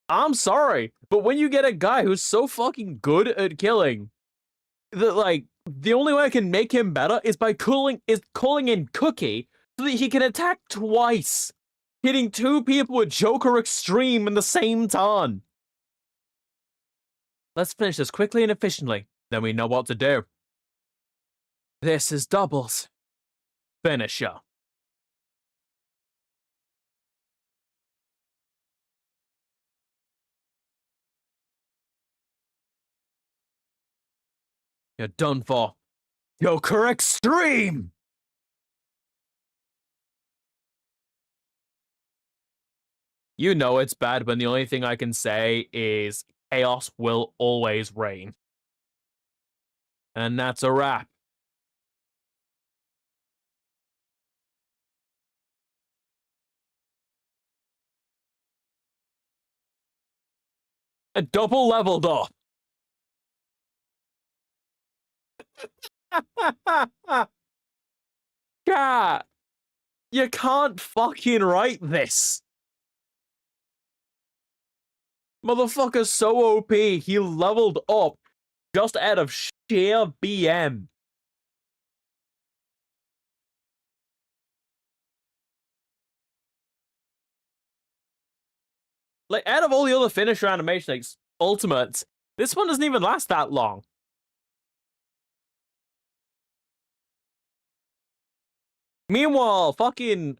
I'm sorry, but when you get a guy who's so fucking good at killing, that, like, the only way I can make him better is by calling in Cookie so that he can attack twice, hitting two people with Joker Extreme in the same turn. Let's finish this quickly and efficiently, then we know what to do. This is Double's finisher. You're done for. Joker Extreme! You know it's bad when the only thing I can say is chaos will always reign. And that's a wrap. A double leveled up. Cat, you can't fucking write this. Motherfucker's so OP, he leveled up just out of sheer BM. Like, out of all the other finisher animations, like ultimates, this one doesn't even last that long. Meanwhile, fucking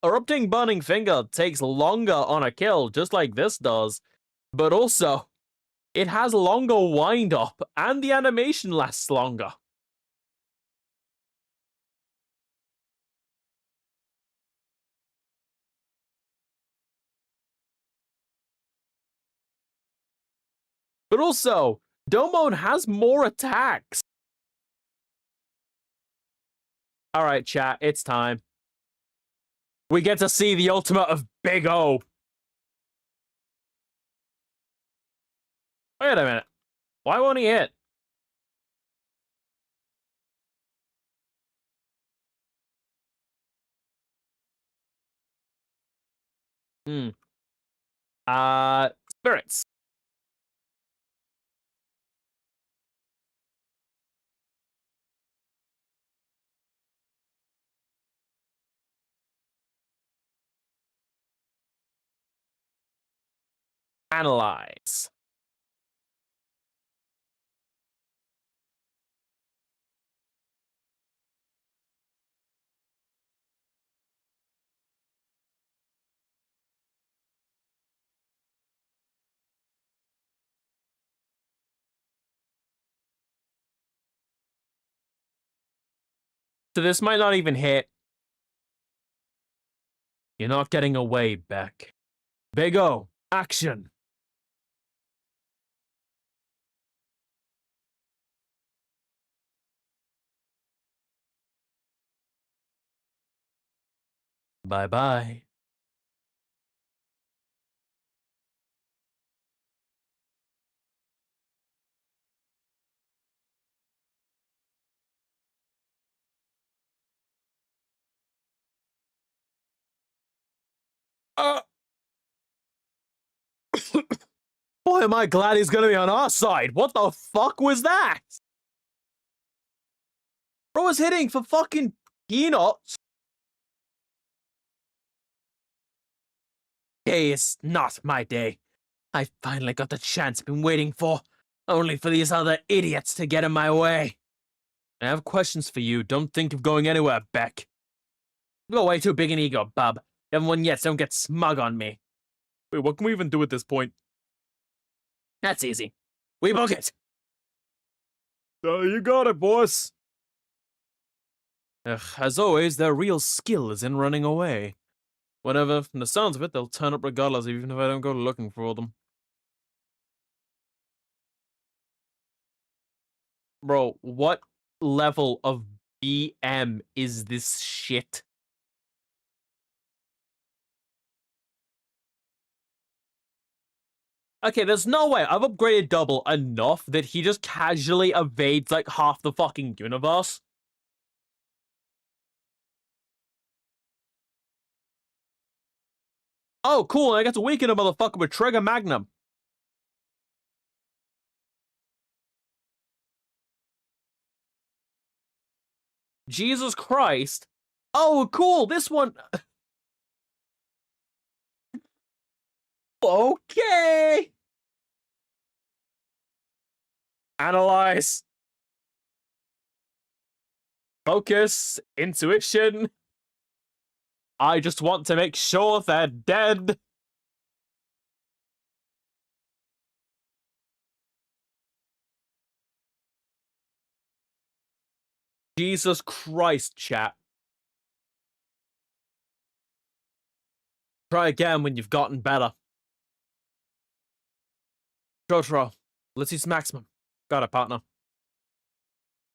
Erupting Burning Finger takes longer on a kill, just like this does, but also, it has longer wind up, and the animation lasts longer. But also, Domon has more attacks. Alright, chat, it's time. We get to see the ultimate of Big O. Wait a minute. Why won't he hit? Spirits. Analyze. So this might not even hit. You're not getting away, Beck. Big O, action. Bye-bye. Boy, am I glad he's gonna be on our side. What the fuck was that? Bro was hitting for fucking peanuts. Day is not my day. I finally got the chance I've been waiting for, only for these other idiots to get in my way. I have questions for you. Don't think of going anywhere, Beck. You got way too big an ego, bub. You haven't won yet, so don't get smug on me. Wait, what can we even do at this point? That's easy. We book it. You got it, boss. Ugh, as always, their real skill is in running away. Whatever, from the sounds of it, they'll turn up regardless, even if I don't go looking for them. Bro, what level of BM is this shit? Okay, there's no way I've upgraded double enough that he just casually evades like half the fucking universe. Oh, cool, I get to weaken a motherfucker with Trigger Magnum. Jesus Christ. Oh, cool, this one... Okay. Analyze. Focus. Intuition. I just want to make sure they're dead. Jesus Christ, chat. Try again when you've gotten better. Trotro, let's use maximum. Got it, partner.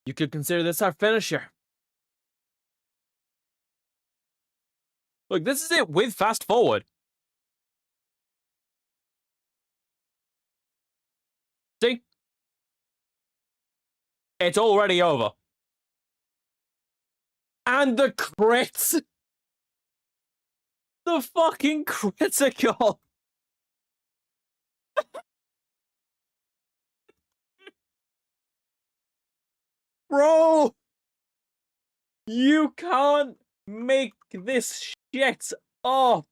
You could consider this our finisher. Look, this is it with fast forward. See? It's already over. And the crits! The fucking critical! Bro! You can't make this shit up!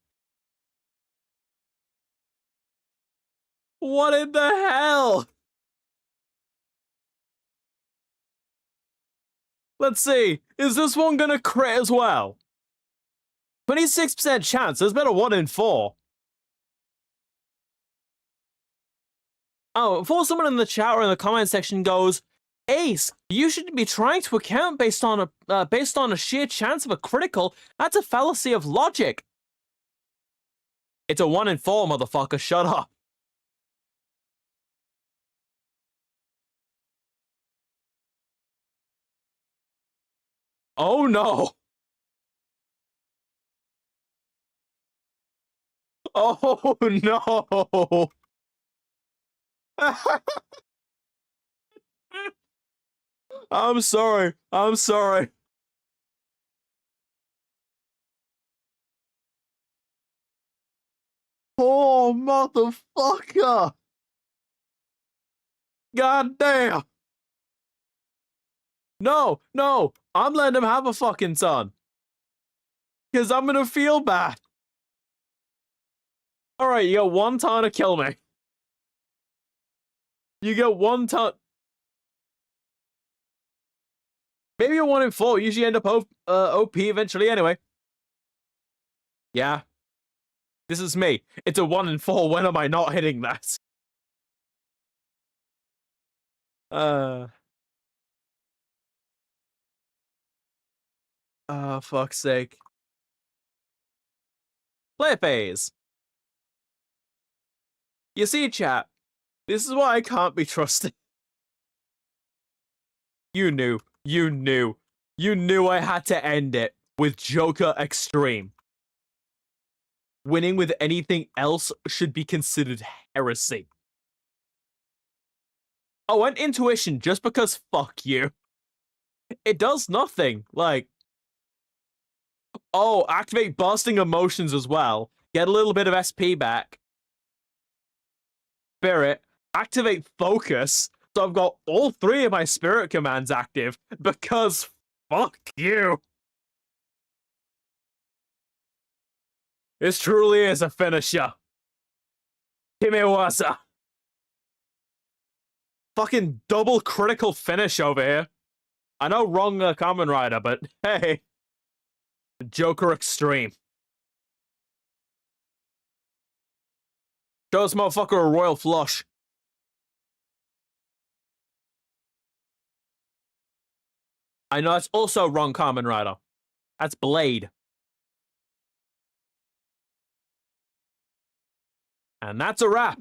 What in the hell? Let's see, is this one gonna crit as well? 26% chance, there's been a 1 in 4. Oh, before someone in the chat or in the comment section goes, Ace, you should be trying to account based on a sheer chance of a critical. That's a fallacy of logic. It's a 1 in 4, motherfucker. Shut up. Oh no. Oh no. I'm sorry. I'm sorry. Oh, motherfucker. God damn. No, no. I'm letting him have a fucking son. Because I'm gonna feel bad. Alright, you got 1 turn to kill me. You get 1 turn. Maybe a 1 in 4. Usually end up OP eventually anyway. Yeah. This is me. It's a 1 in 4. When am I not hitting that? Fuck's sake. Play phase. You see, chat. This is why I can't be trusted. You knew. You knew. You knew I had to end it with Joker Extreme. Winning with anything else should be considered heresy. Oh, and intuition, just because fuck you. It does nothing. Like, oh, activate bursting emotions as well. get a little bit of SP back. Spirit, activate focus. So I've got all three of my spirit commands active because fuck you. This truly is a finisher. Kimewasa. Fucking double critical finish over here. I know wrong Kamen Rider, but hey. Joker Extreme. Show this motherfucker a royal flush. I know that's also wrong Kamen Rider. That's Blade. And that's a wrap.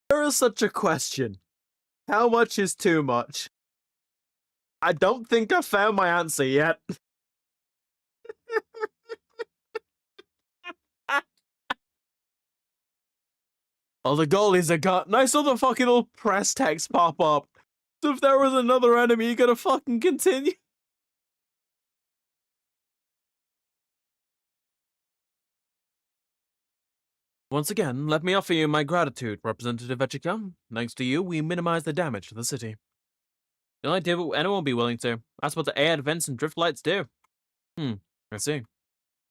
There is such a question. How much is too much? I don't think I've found my answer yet. Oh, the goalies are got. Nice little fucking little press text pop up. So if there was another enemy, you gotta fucking continue. Once again, let me offer you my gratitude, Representative Etchicum. Thanks to you, we minimize the damage to the city. The only idea anyone will be willing to. That's what the air vents and drift lights do. I see.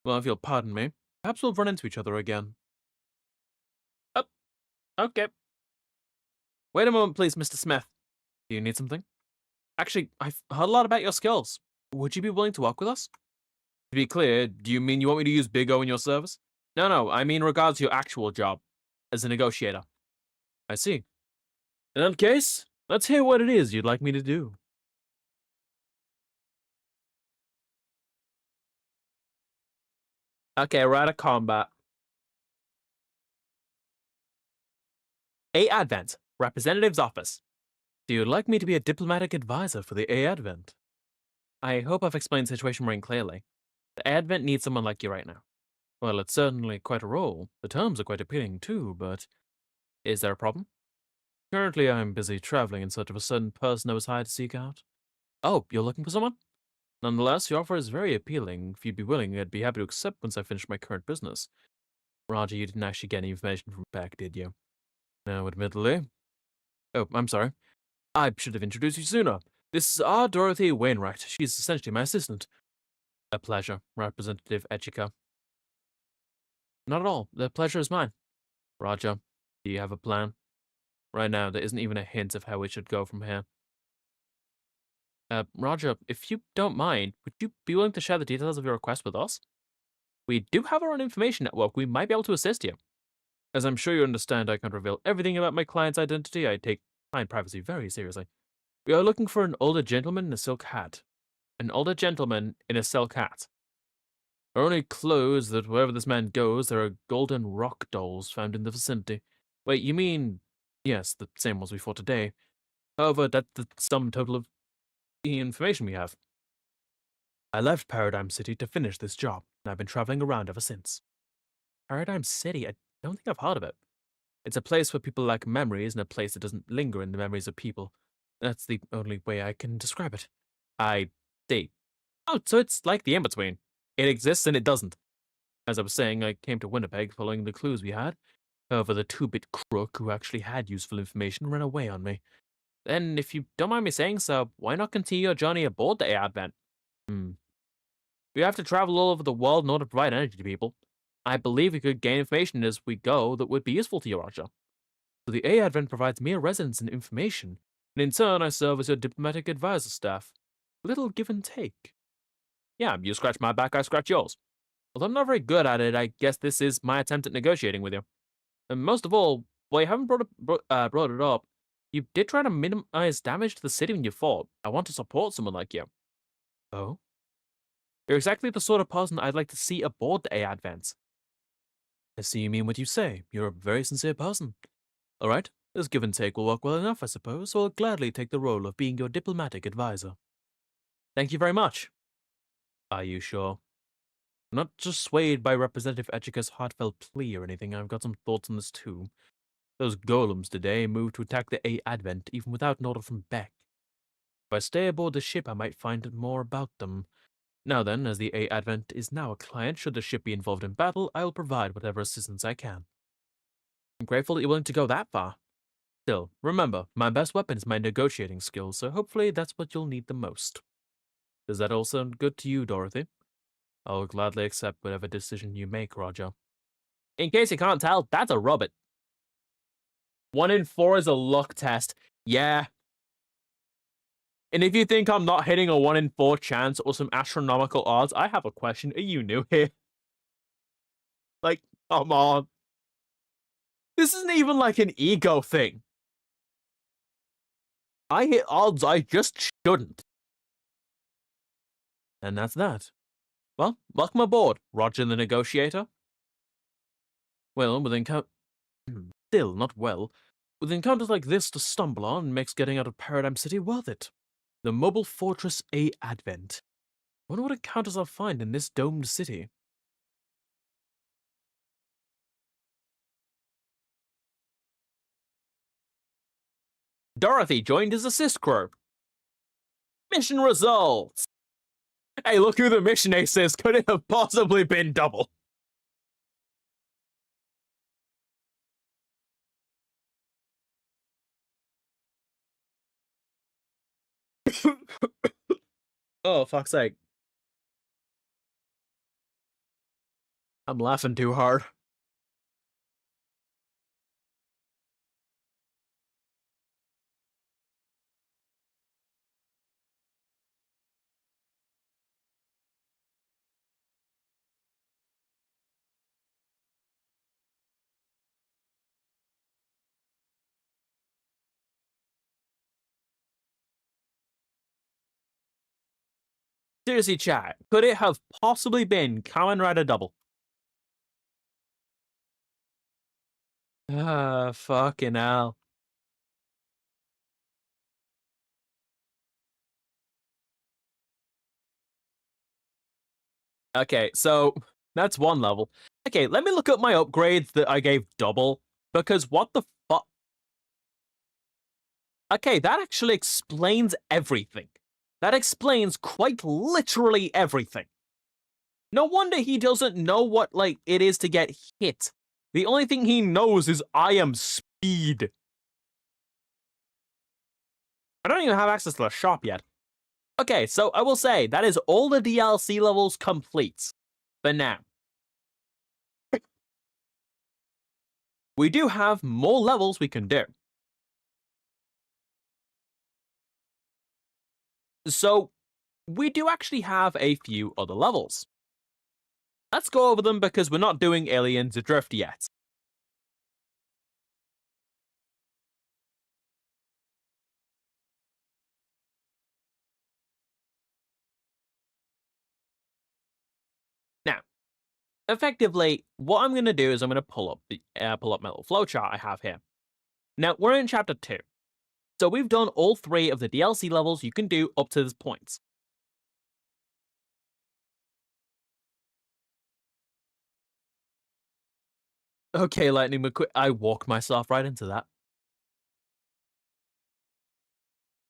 Well, if you'll pardon me, perhaps we'll run into each other again. Oh, okay. Wait a moment, please, Mr. Smith. Do you need something? Actually, I've heard a lot about your skills. Would you be willing to work with us? To be clear, do you mean you want me to use Big O in your service? No, I mean in regards to your actual job as a negotiator. I see. In that case, let's hear what it is you'd like me to do. Okay, we're out of combat. A Advent, Representative's Office. Do you like me to be a diplomatic advisor for the A Advent? I hope I've explained the situation very clearly. The Advent needs someone like you right now. Well, it's certainly quite a role. The terms are quite appealing too, but is there a problem? Currently, I'm busy traveling in search of a certain person I was hired to seek out. Oh, you're looking for someone? Nonetheless, your offer is very appealing. If you'd be willing, I'd be happy to accept once I finish my current business. Roger, you didn't actually get any information from Beck, did you? No, admittedly. Oh, I'm sorry. I should have introduced you sooner. This is R. Dorothy Wainwright. She's essentially my assistant. A pleasure, Representative Echika. Not at all. The pleasure is mine. Roger, do you have a plan? Right now, there isn't even a hint of how we should go from here. Roger, if you don't mind, would you be willing to share the details of your request with us? We do have our own information network. We might be able to assist you. As I'm sure you understand, I can't reveal everything about my client's identity. I take client privacy very seriously. We are looking for an older gentleman in a silk hat. An older gentleman in a silk hat. Our only clue is that wherever this man goes, there are golden rock dolls found in the vicinity. Wait, you mean... Yes, the same ones we fought today. However, that's the sum total of the information we have. I left Paradigm City to finish this job, and I've been traveling around ever since. Paradigm City? I don't think I've heard of it. It's a place where people lack memories and a place that doesn't linger in the memories of people. That's the only way I can describe it. I see. Oh, so it's like the in-between. It exists and it doesn't. As I was saying, I came to Winnipeg following the clues we had. However, the two-bit crook who actually had useful information ran away on me. Then, if you don't mind me saying so, why not continue your journey aboard the Advent? We have to travel all over the world in order to provide energy to people. I believe we could gain information as we go that would be useful to you, Roger. So the A-Advent provides me a residence and information, and in turn I serve as your diplomatic advisor staff. A little give and take. Yeah, you scratch my back, I scratch yours. Although I'm not very good at it, I guess this is my attempt at negotiating with you. And most of all, while you haven't brought it up, you did try to minimize damage to the city when you fought. I want to support someone like you. Oh? You're exactly the sort of person I'd like to see aboard the A-Advent. I see you mean what you say. You're a very sincere person. All right, this give and take will work well enough, I suppose, so I'll gladly take the role of being your diplomatic advisor. Thank you very much. Are you sure? I'm not just swayed by Representative Echika's heartfelt plea or anything. I've got some thoughts on this too. Those golems today moved to attack the A Advent even without an order from Beck. If I stay aboard the ship, I might find out more about them. Now then, as the A Advent is now a client, should the ship be involved in battle, I will provide whatever assistance I can. I'm grateful that you're willing to go that far. Still, remember, my best weapon is my negotiating skills, so hopefully that's what you'll need the most. Does that all sound good to you, Dorothy? I'll gladly accept whatever decision you make, Roger. In case you can't tell, that's a robot. 1 in 4 is a luck test. Yeah. And if you think I'm not hitting a 1 in 4 chance or some astronomical odds, I have a question. Are you new here? Like, come on. This isn't even like an ego thing. I hit odds I just shouldn't. And that's that. Well, welcome aboard, Roger the Negotiator. Well, still not well. With encounters like this to stumble on makes getting out of Paradigm City worth it. The Mobile Fortress A Advent. Wonder what encounters I'll find in this domed city. Dorothy joined as assist crew. Mission results! Hey, look who the mission ace is. Could it have possibly been double? Oh, fuck's sake. I'm laughing too hard. Seriously, chat, could it have possibly been Kamen Rider Double? Ah, fucking hell. Okay, so that's one level. Okay, let me look at my upgrades that I gave double, because what the fuck? Okay, that actually explains everything. That explains quite literally everything. No wonder he doesn't know what, like, it is to get hit. The only thing he knows is I am speed. I don't even have access to the shop yet. Okay, so I will say, that is all the DLC levels complete. For now. We do have more levels we can do. So, we do actually have a few other levels. Let's go over them because we're not doing Aliens Adrift yet. Now, effectively, what I'm going to do is I'm going to pull up my little flowchart I have here. Now, we're in Chapter 2. So we've done all 3 of the DLC levels you can do up to this point. Okay, Lightning McQueen, I walked myself right into that.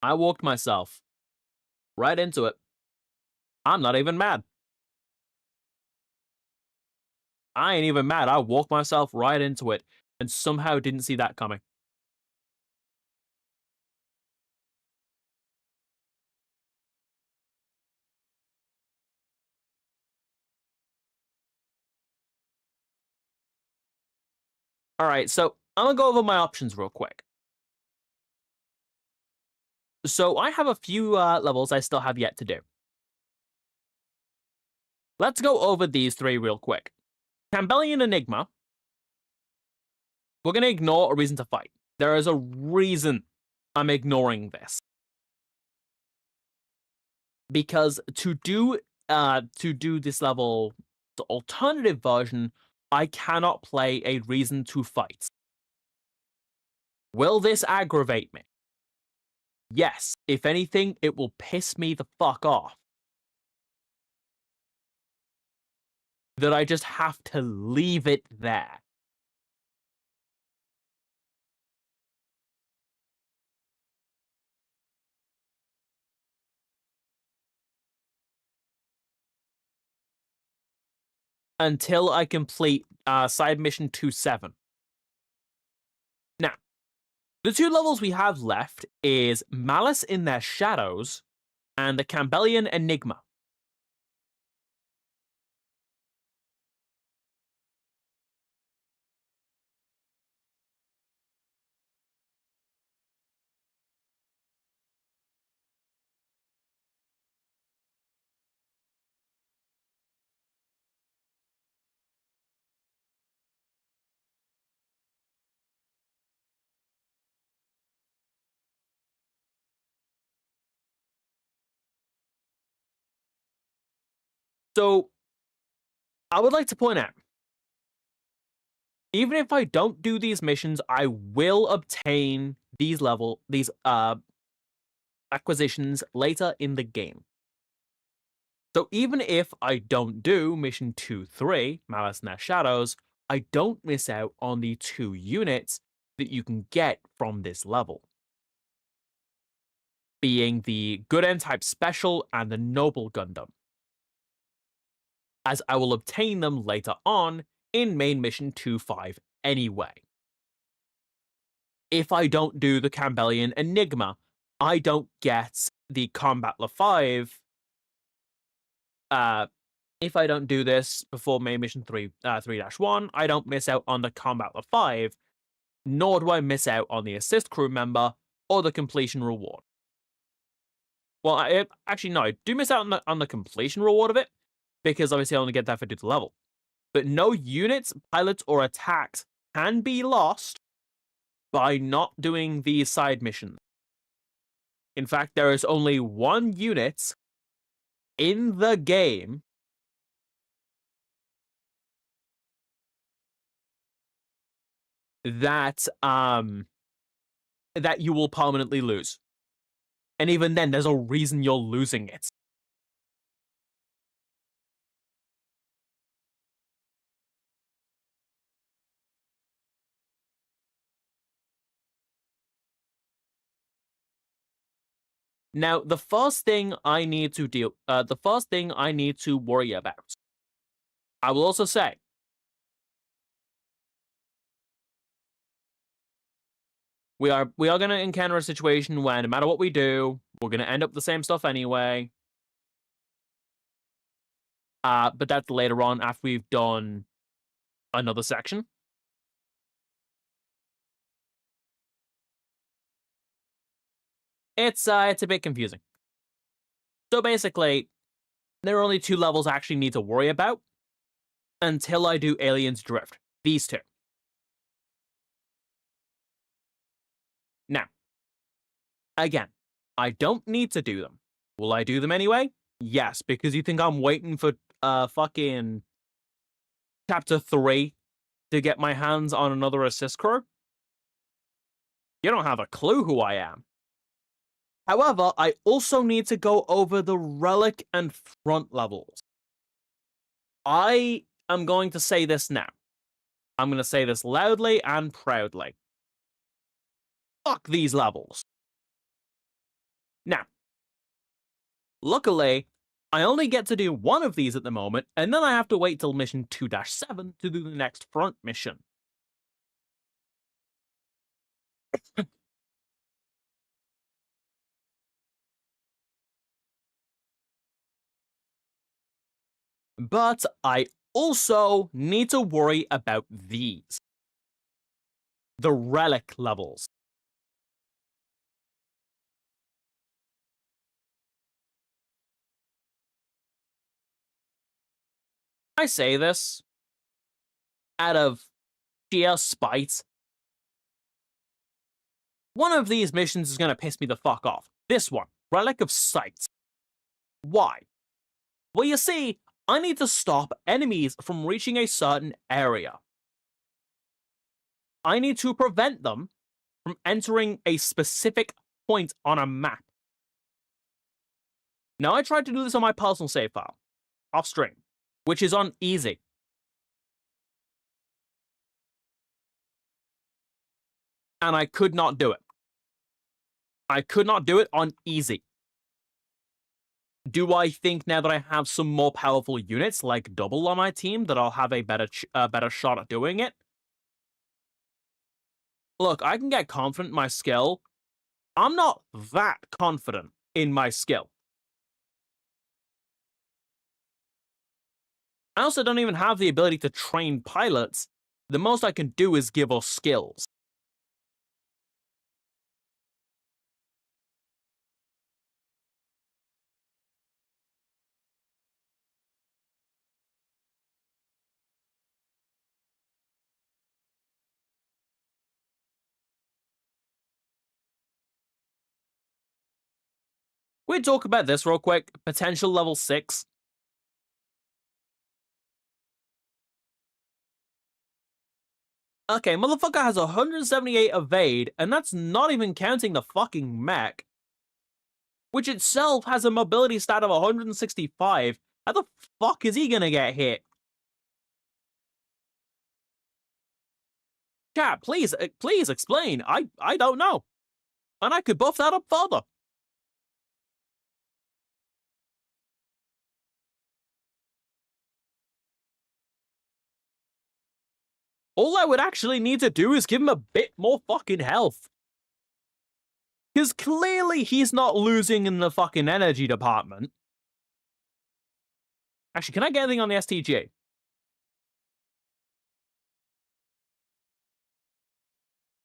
I walked myself right into it. I'm not even mad. I ain't even mad. I walked myself right into it and somehow didn't see that coming. All right, so I'm gonna go over my options real quick. So I have a few levels I still have yet to do. Let's go over these 3 real quick. Campbellian Enigma. We're gonna ignore a reason to fight. There is a reason I'm ignoring this. Because to do this level, the alternative version, I cannot play a reason to fight. Will this aggravate me? Yes. If anything, it will piss me the fuck off. That I just have to leave it there. until I complete side mission 2-7. Now, the two levels we have left is Malice in Their Shadows and the Campbellian Enigma. So, I would like to point out, even if I don't do these missions, I will obtain these acquisitions later in the game. So even if I don't do mission 2-3, Malice in Their Shadows, I don't miss out on the 2 units that you can get from this level, being the Good End Type Special and the Noble Gundam, as I will obtain them later on in main mission 2-5 anyway. If I don't do the Campbellian Enigma, I don't get the Combattler 5. If I don't do this before main mission 3-1, I don't miss out on the Combattler 5, nor do I miss out on the assist crew member or the completion reward. Well, actually, no, I do miss out on the completion reward of it, because obviously I only get that for 2nd level. But no units, pilots, or attacks can be lost by not doing these side missions. In fact, there is only 1 unit in the game that that you will permanently lose. And even then, there's a reason you're losing it. Now, the first thing I need to worry about, I will also say, we are going to encounter a situation where no matter what we do, we're going to end up the same stuff anyway. But that's later on after we've done another section. It's a bit confusing. So basically, there are only 2 levels I actually need to worry about until I do Aliens Drift. These 2. Now, again, I don't need to do them. Will I do them anyway? Yes, because you think I'm waiting for fucking chapter 3 to get my hands on another assist crew? You don't have a clue who I am. However, I also need to go over the relic and front levels. I am going to say this now. I'm going to say this loudly and proudly. Fuck these levels. Now, luckily, I only get to do 1 of these at the moment, and then I have to wait till mission 2-7 to do the next front mission. But I also need to worry about these. The relic levels. I say this out of sheer spite. One of these missions is going to piss me the fuck off. This one, Relic of Sight. Why? Well, you see, I need to stop enemies from reaching a certain area. I need to prevent them from entering a specific point on a map. Now, I tried to do this on my personal save file, off stream, which is on easy. And I could not do it. I could not do it on easy. Do I think now that I have some more powerful units like double on my team that I'll have a better shot at doing it? Look, I can get confident in my skill. I'm not that confident in my skill. I also don't even have the ability to train pilots. The most I can do is give us skills. We talk about this real quick. Potential level 6. Okay, motherfucker has 178 evade, and that's not even counting the fucking mech, which itself has a mobility stat of 165. How the fuck is he gonna get hit? Chat, please explain. I don't know. And I could buff that up further. All I would actually need to do is give him a bit more fucking health. Because clearly he's not losing in the fucking energy department. Actually, can I get anything on the STG?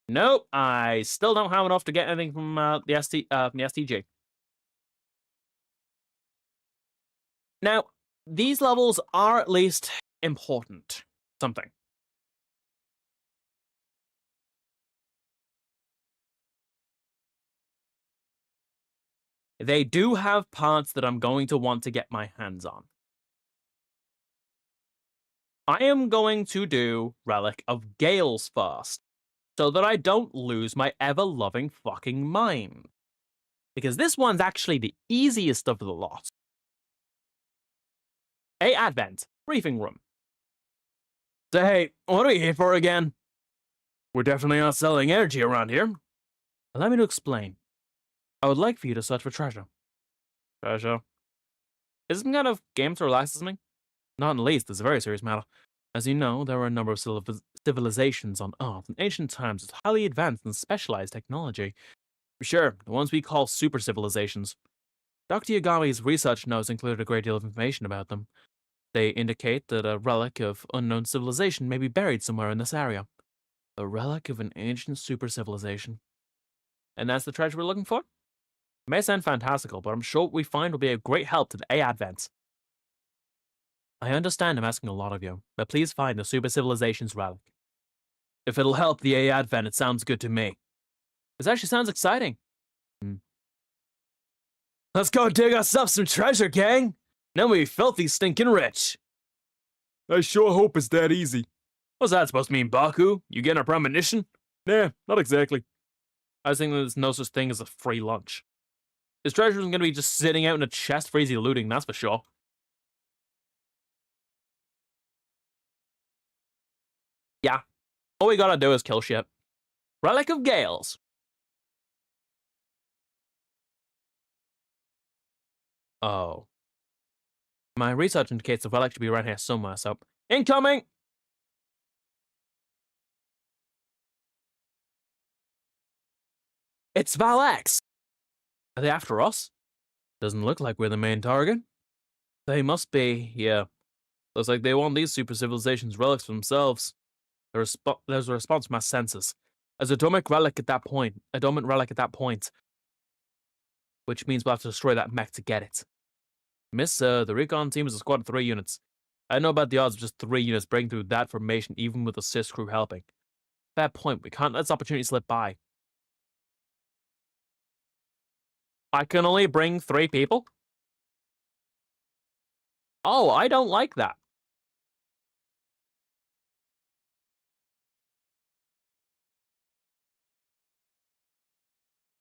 Nope, I still don't have enough to get anything from the STG. Now, these levels are at least important. Something. They do have parts that I'm going to want to get my hands on. I am going to do Relic of Gales first, so that I don't lose my ever-loving fucking mind. Because this one's actually the easiest of the lot. Hey, Advent, briefing room. So hey, what are we here for again? We're definitely not selling energy around here. Allow me to explain. I would like for you to search for treasure. Treasure? Is some kind of game to relax me? Not in the least, it's a very serious matter. As you know, there are a number of civilizations on Earth in ancient times with highly advanced and specialized technology. Sure, the ones we call super civilizations. Dr. Yagami's research notes included a great deal of information about them. They indicate that a relic of unknown civilization may be buried somewhere in this area. A relic of an ancient super civilization. And that's the treasure we're looking for? It may sound fantastical, but I'm sure what we find will be a great help to the A Advent. I understand I'm asking a lot of you, but please find the super civilization's relic. If it'll help the A Advent, it sounds good to me. This actually sounds exciting. Let's go dig ourselves some treasure, gang! Now we filthy stinking rich. I sure hope it's that easy. What's that supposed to mean, Baku? You getting a premonition? Nah, not exactly. I was thinking there's no such thing as a free lunch. This treasure isn't going to be just sitting out in a chest for easy looting, that's for sure. Yeah. All we gotta do is kill shit. Relic of Gales. Oh. My research indicates the relic should be around here somewhere, so... Incoming! It's Valex! Are they after us? Doesn't look like we're the main target. They must be, yeah. Looks like they want these super civilizations' relics for themselves. There's a response from my senses. As a dormant relic at that point. Which means we'll have to destroy that mech to get it. Miss, the recon team is a squad of 3 units. I don't know about the odds of just 3 units breaking through that formation even with a assist crew helping. Fair point, we can't let this opportunity slip by. I can only bring 3 people? Oh, I don't like that.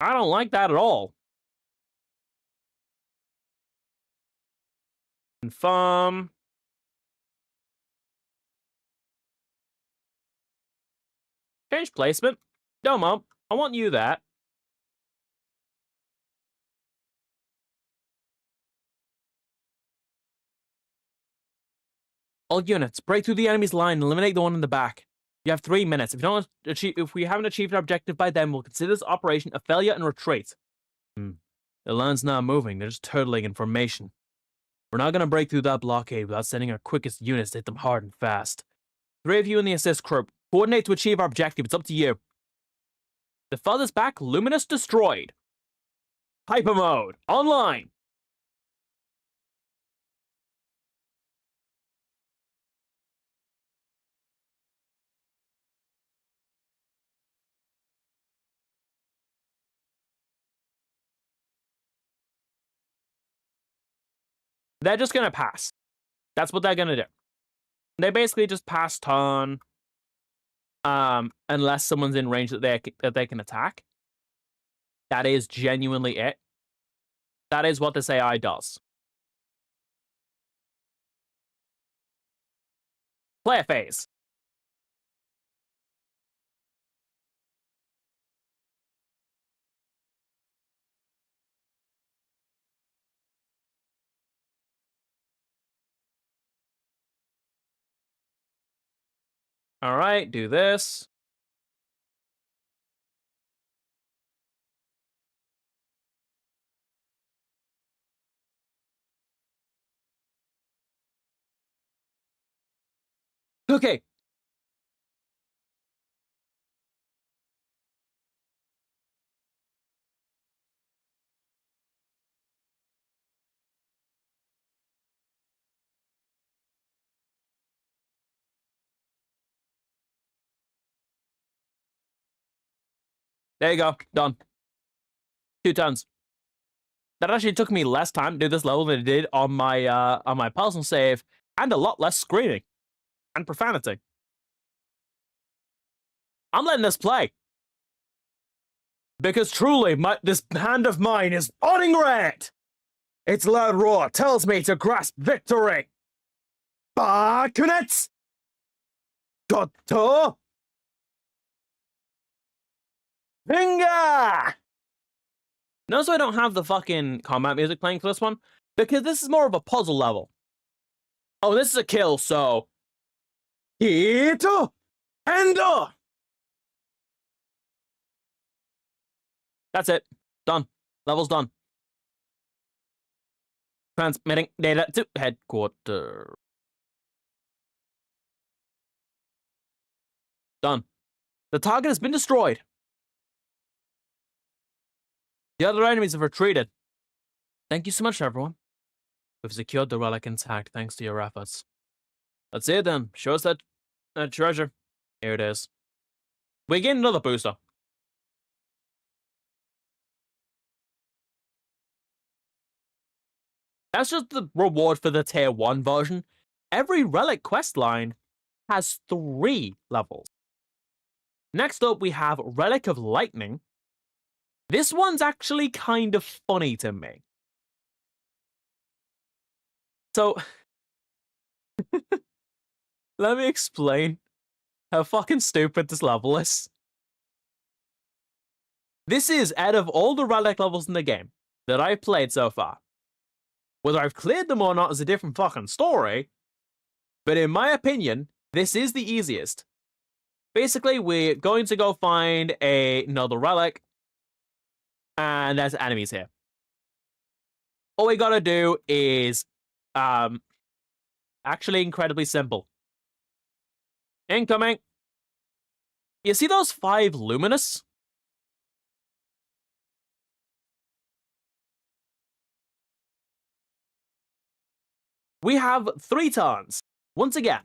I don't like that at all. Confirm. Change placement. Domo, I want you that. All units, break through the enemy's line and eliminate the one in the back. You have 3 minutes. If we haven't achieved our objective by then, we'll consider this operation a failure and retreat. The line's not moving, they're just turtling in formation. We're not gonna break through that blockade without sending our quickest units to hit them hard and fast. 3 of you in the assist crew, coordinate to achieve our objective, it's up to you. The farthest back, Luminous destroyed. Hyper mode, online! They're just gonna pass. That's what they're gonna do. They basically just pass turn, unless someone's in range that they can attack. That is genuinely it. That is what this AI does. Player phase. All right, do this. Okay. There you go. Done. 2 tons. That actually took me less time to do this level than it did on my personal save, and a lot less screaming and profanity. I'm letting this play. Because truly, this hand of mine is burning red! Its loud roar tells me to grasp victory! Bakunets! Goto! Finger! Notice I don't have the fucking combat music playing for this one, because this is more of a puzzle level. Oh, this is a kill, so... Hito! Endo! That's it. Done. Level's done. Transmitting data to headquarters. Done. The target has been destroyed. The other enemies have retreated. Thank you so much, everyone. We've secured the relic intact thanks to your efforts. Let's see it then. Show us that treasure. Here it is. We gain another booster. That's just the reward for the tier 1 version. Every relic quest line has 3 levels. Next up, we have Relic of Lightning. This one's actually kind of funny to me. So, let me explain how fucking stupid this level is. This is, out of all the relic levels in the game that I've played so far, whether I've cleared them or not is a different fucking story, but in my opinion, this is the easiest. Basically, we're going to go find another relic, and there's enemies here. All we gotta do is, actually incredibly simple. Incoming. You see those 5 luminous? We have 3 turns. Once again,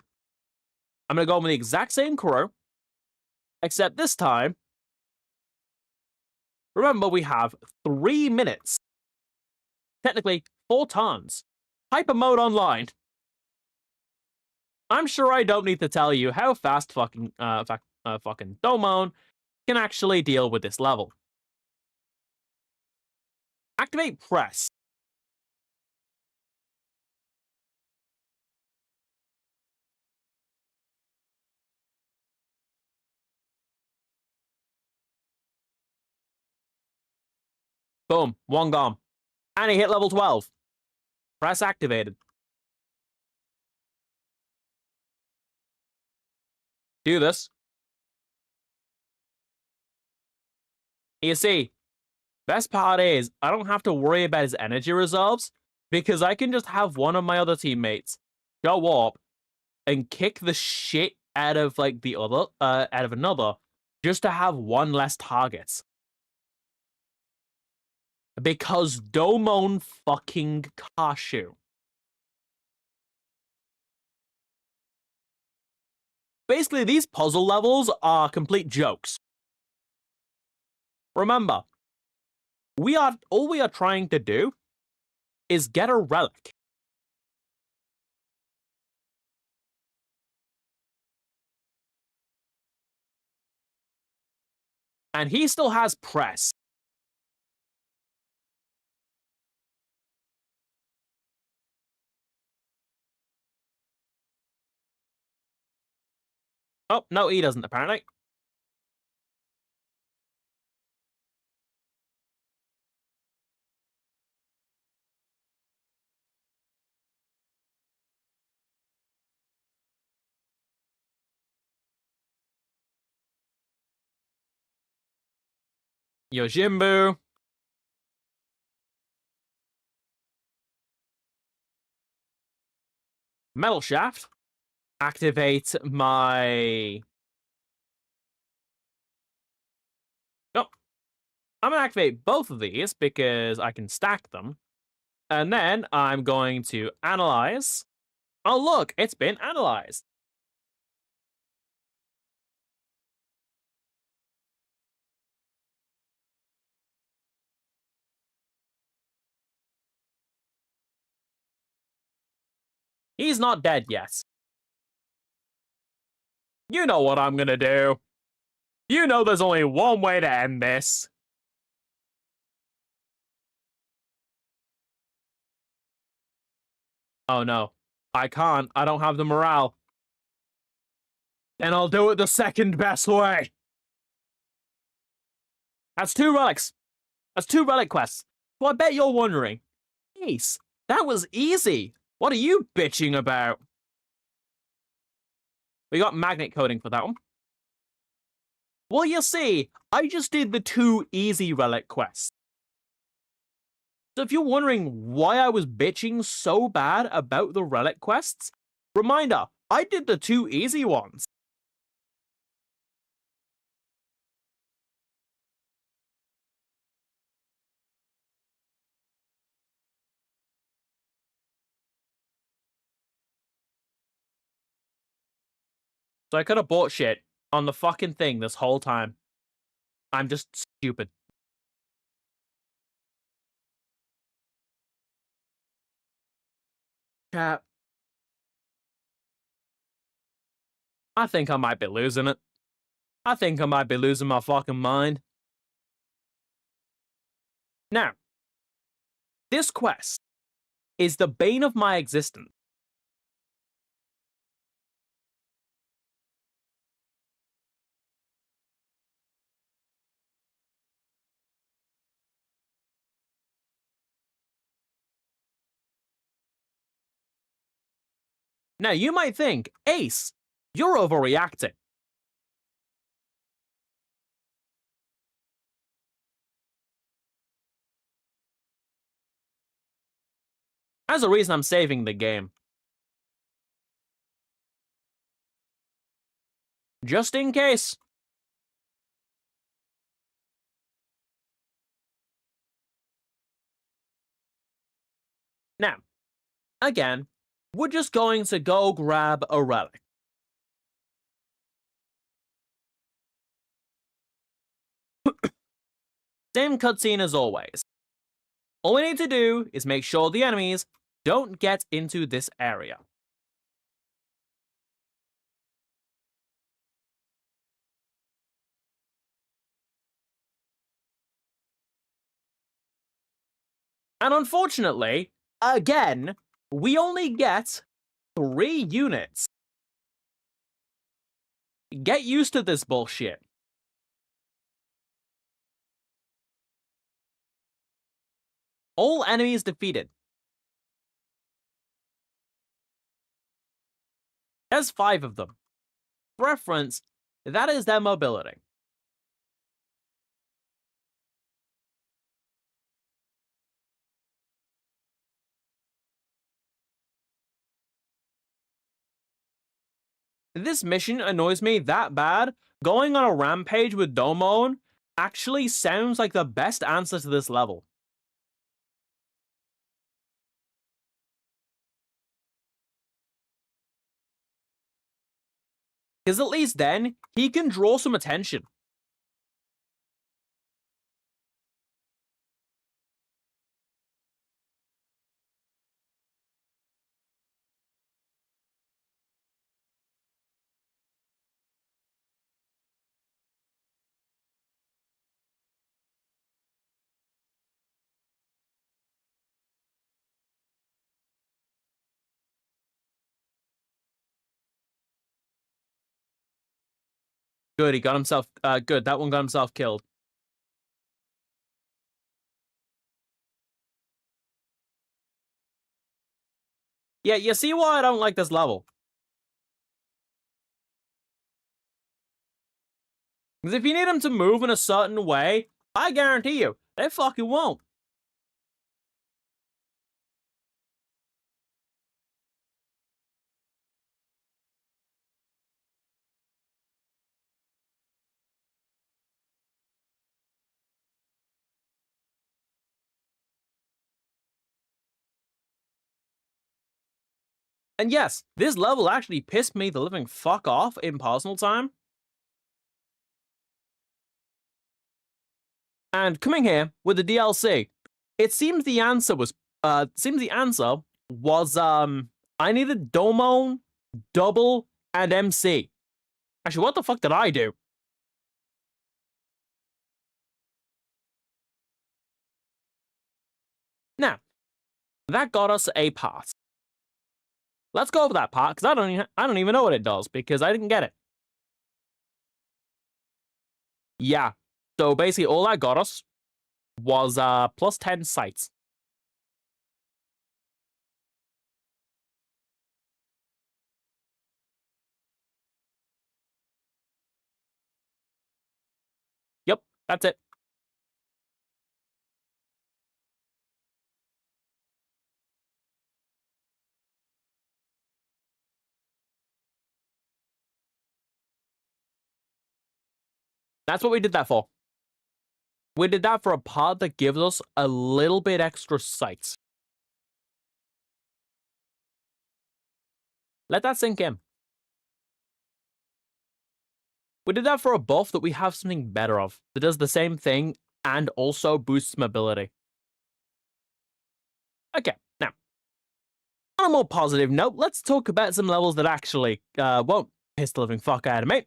I'm gonna go with the exact same crew, except this time, remember we have 3 minutes. Technically, 4 turns. Hyper mode online. I'm sure I don't need to tell you how fast fucking Domon can actually deal with this level. Activate press. Boom, 1 gone. And he hit level 12. Press activated. do this. You see, best part is I don't have to worry about his energy reserves because I can just have one of my other teammates go up and kick the shit out of like the other, out of another, just to have one less target. Because Domon fucking Kashu. Basically, these puzzle levels are complete jokes. Remember, all we are trying to do is get a relic. And he still has press. Oh, no, he doesn't, apparently. Yojimbu. Metal Shaft. Activate my... Oh, I'm going to activate both of these because I can stack them. And then I'm going to analyze. Oh, look, it's been analyzed. He's not dead yet. You know what I'm gonna do. You know there's only one way to end this. Oh no. I can't. I don't have the morale. Then I'll do it the second best way. That's 2 relics. That's 2 relic quests. So I bet you're wondering, Ace, that was easy. What are you bitching about? We got magnet coding for that one. Well, you see, I just did the 2 easy relic quests. So if you're wondering why I was bitching so bad about the relic quests, reminder, I did the 2 easy ones. So I could have bought shit on the fucking thing this whole time. I'm just stupid. Chat. I think I might be losing it. I think I might be losing my fucking mind. Now, this quest is the bane of my existence. Now, you might think, Ace, you're overreacting. There's a reason I'm saving the game. Just in case. Now, again, we're just going to go grab a relic. Same cutscene as always. All we need to do is make sure the enemies don't get into this area. And unfortunately, again, we only get 3 units. Get used to this bullshit. All enemies defeated. There's 5 of them. reference, that is their mobility. This mission annoys me that bad. Going on a rampage with Domon actually sounds like the best answer to this level. Because at least then, he can draw some attention. Good, he got himself, good, that one got himself killed. Yeah, you see why I don't like this level. Because if you need them to move in a certain way, I guarantee you, they fucking won't. And yes, this level actually pissed me the living fuck off in personal time. And coming here with the DLC, it seems the answer was I needed Domon, Double, and MC. Actually, what the fuck did I do? Now, that got us a part. Let's go over that part because I don't even know what it does because I didn't get it. Yeah. So basically all that got us was plus 10 sights. Yep, that's it. That's what we did that for. We did that for a part that gives us a little bit extra sights. Let that sink in. We did that for a buff that we have something better of, that does the same thing and also boosts mobility. Okay, now, on a more positive note, let's talk about some levels that actually won't piss the living fuck out of me.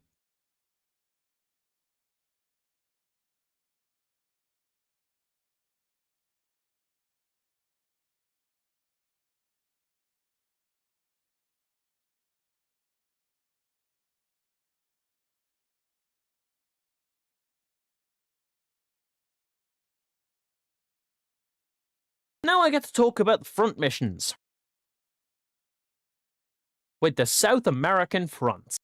Now I get to talk about the front missions. With the South American front.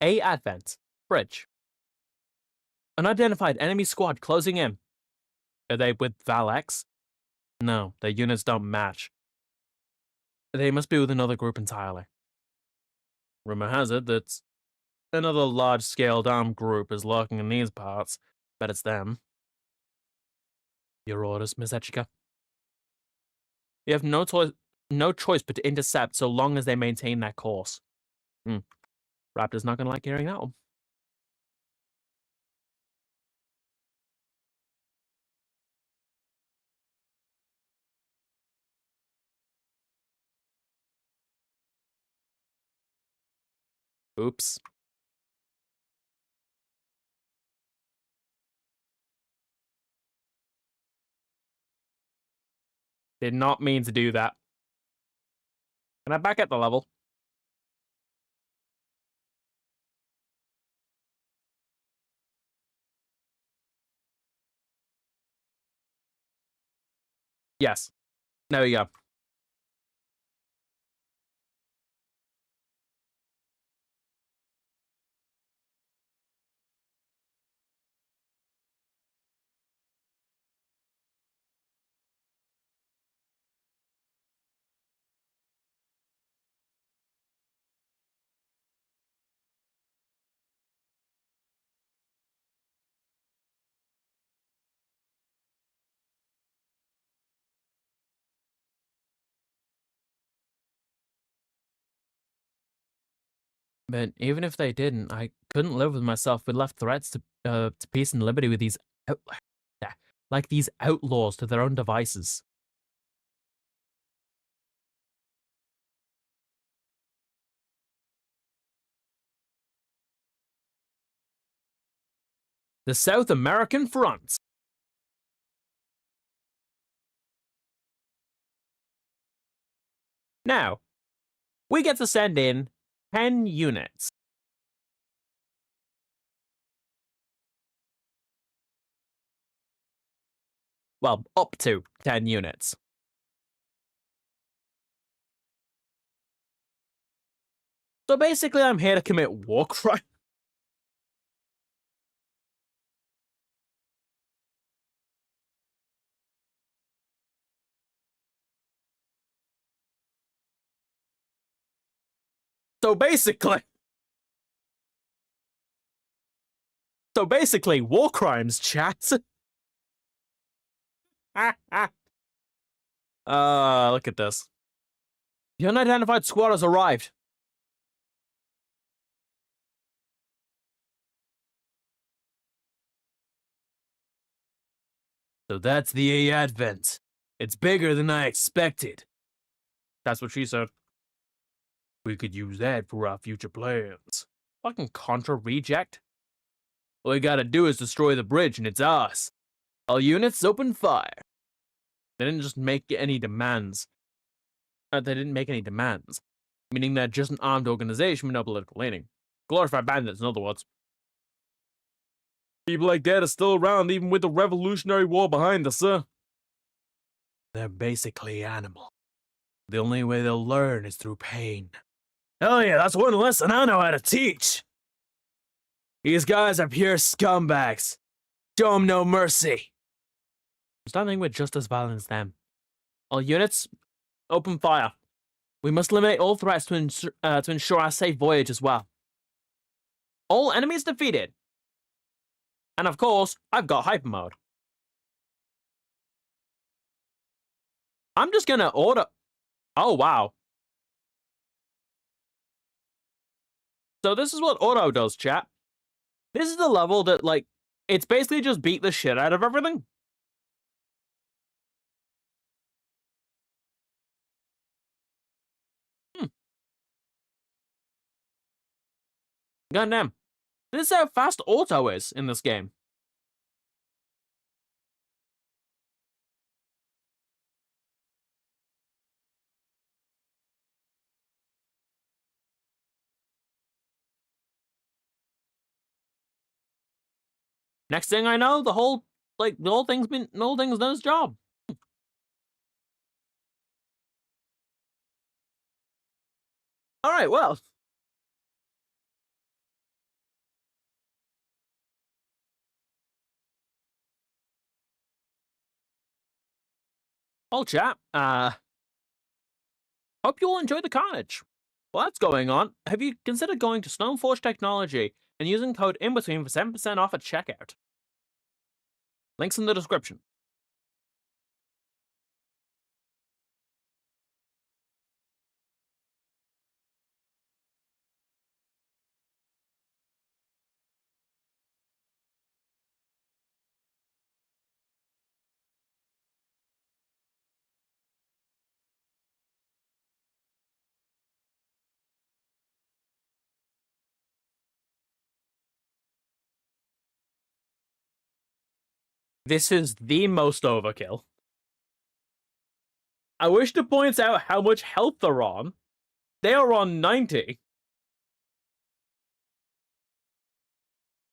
A Advent. Bridge. Unidentified enemy squad closing in. Are they with Valex? No, their units don't match. They must be with another group entirely. Rumor has it that another large-scale armed group is lurking in these parts. Bet it's them. Your orders, Miss Echika. You have no choice but to intercept so long as they maintain that course. Raptor's not gonna like hearing that one. Oops. Did not mean to do that. Can I back at the level? Yes. There we go. But even if they didn't, I couldn't live with myself. We left threats to peace and liberty with these, out- like these outlaws to their own devices. The South American Front. Now, we get to send in 10 units. Well, up to 10 units. So basically, I'm here to commit war crime. So basically, war crimes, chat. Look at this. The unidentified squad has arrived. So that's the Advent. It's bigger than I expected. That's what she said. We could use that for our future plans. Fucking Contra reject. All we gotta do is destroy the bridge and it's ours. All units open fire. They didn't just make any demands. They didn't make any demands. Meaning they're just an armed organization with no political leaning. Glorified bandits, in other words. People like that are still around even with the Revolutionary War behind us, sir. They're basically animal. The only way they'll learn is through pain. Hell yeah, that's one lesson I know how to teach. These guys are pure scumbags. Show them no mercy. There's nothing with just as violent as them. All units, open fire. We must eliminate all threats to ensure our safe voyage as well. All enemies defeated. And of course, I've got hyper mode. I'm just gonna order. Oh, wow. So this is what auto does, chat. This is the level that, like, it's basically just beat the shit out of everything. Goddamn. This is how fast auto is in this game. Next thing I know, the whole thing's done its job. All right, well. Well, chat, hope you all enjoy the carnage. While that's going on, have you considered going to Stoneforge Technology and using code INBETWEEN for 7% off at checkout? Links in the description. This is the most overkill. I wish to point out how much health they're on. They are on 90.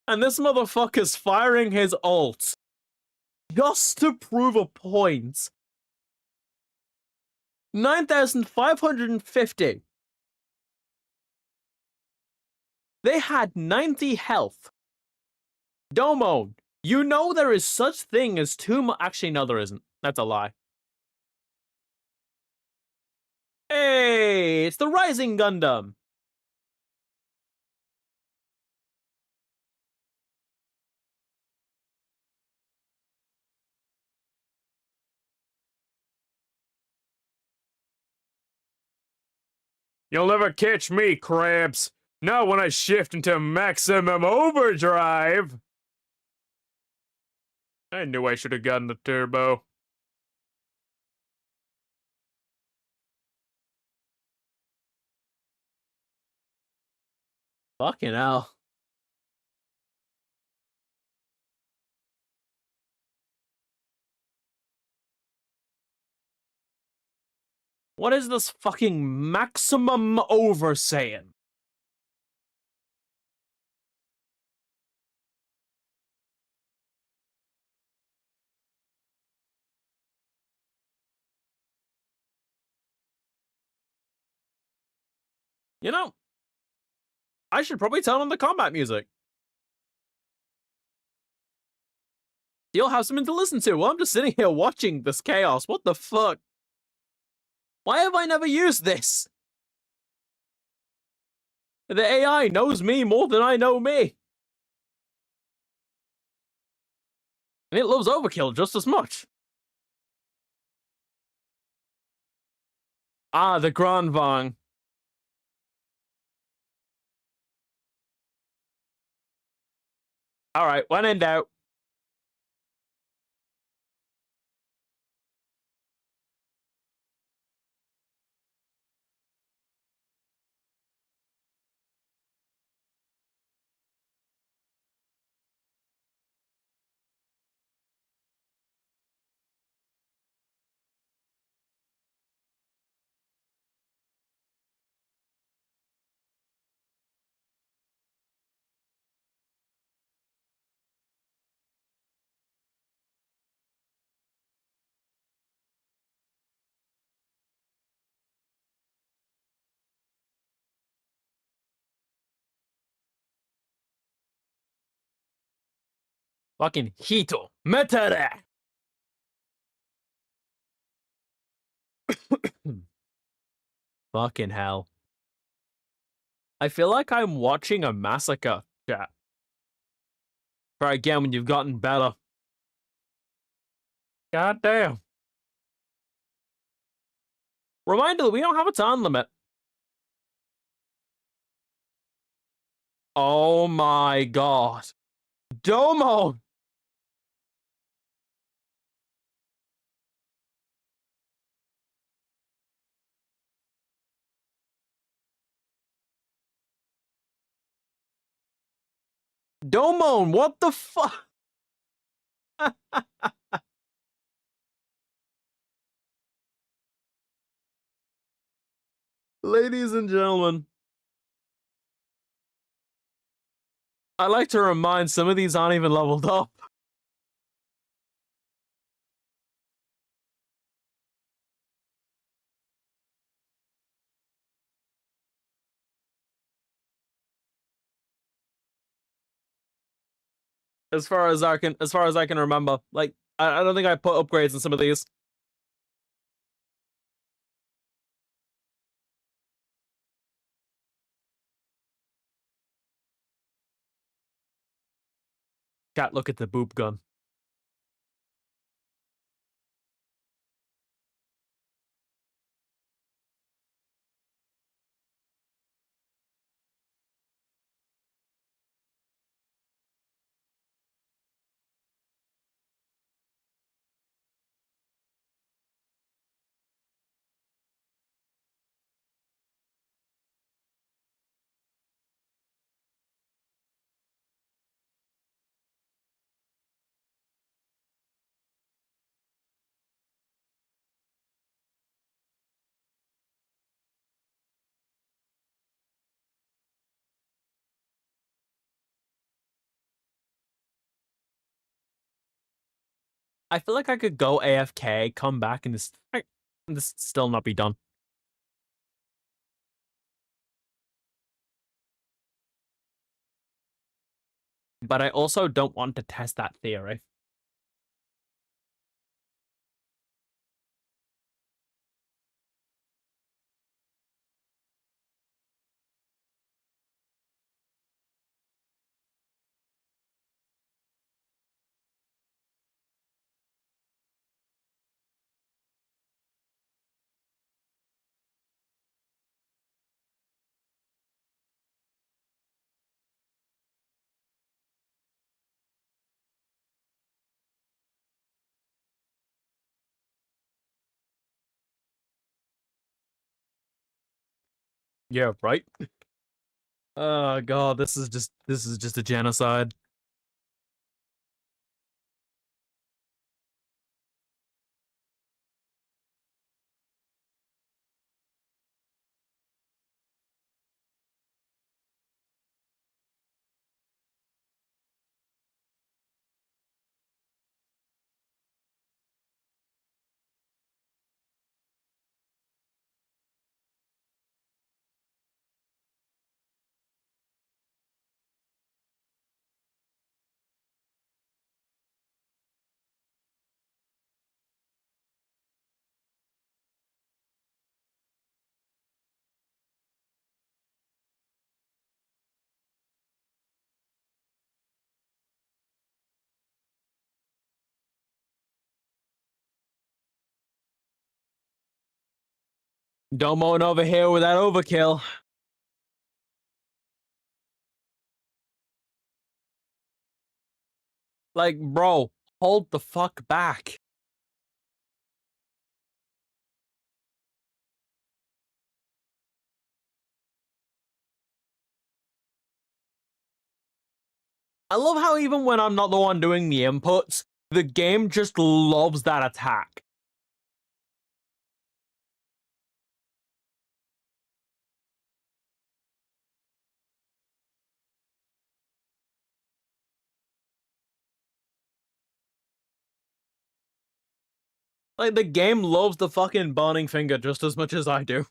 And this motherfucker's firing his ult just to prove a point. 9,550. They had 90 health. Domo, you know there is such thing as too much. Actually, no, there isn't. That's a lie. Hey, it's the Rising Gundam. You'll never catch me, Crabs. Not when I shift into maximum overdrive. I knew I should have gotten the turbo. Fucking hell. What is this fucking maximum over saying? You know, I should probably turn on the combat music. You'll have something to listen to while I'm just sitting here watching this chaos. What the fuck? Why have I never used this? The AI knows me more than I know me. And it loves overkill just as much. Ah, the Granvang. Alright, when in doubt. Fucking Hito. Metere! Fucking hell. I feel like I'm watching a massacre, chat. Try again when you've gotten better. God damn. Reminder that we don't have a time limit. Oh my god. Domo! Domon, what the fuck? Ladies and gentlemen, I like to remind some of these aren't even leveled up. As far as I can remember. Like, I don't think I put upgrades in some of these. Cat, look at the boop gun. I feel like I could go AFK, come back, and this still not be done. But I also don't want to test that theory. Yeah, right. Oh god, this is just a genocide. Don't moan over here with that overkill. Like, bro, hold the fuck back. I love how even when I'm not the one doing the inputs, the game just loves that attack. Like, the game loves the fucking burning finger just as much as I do.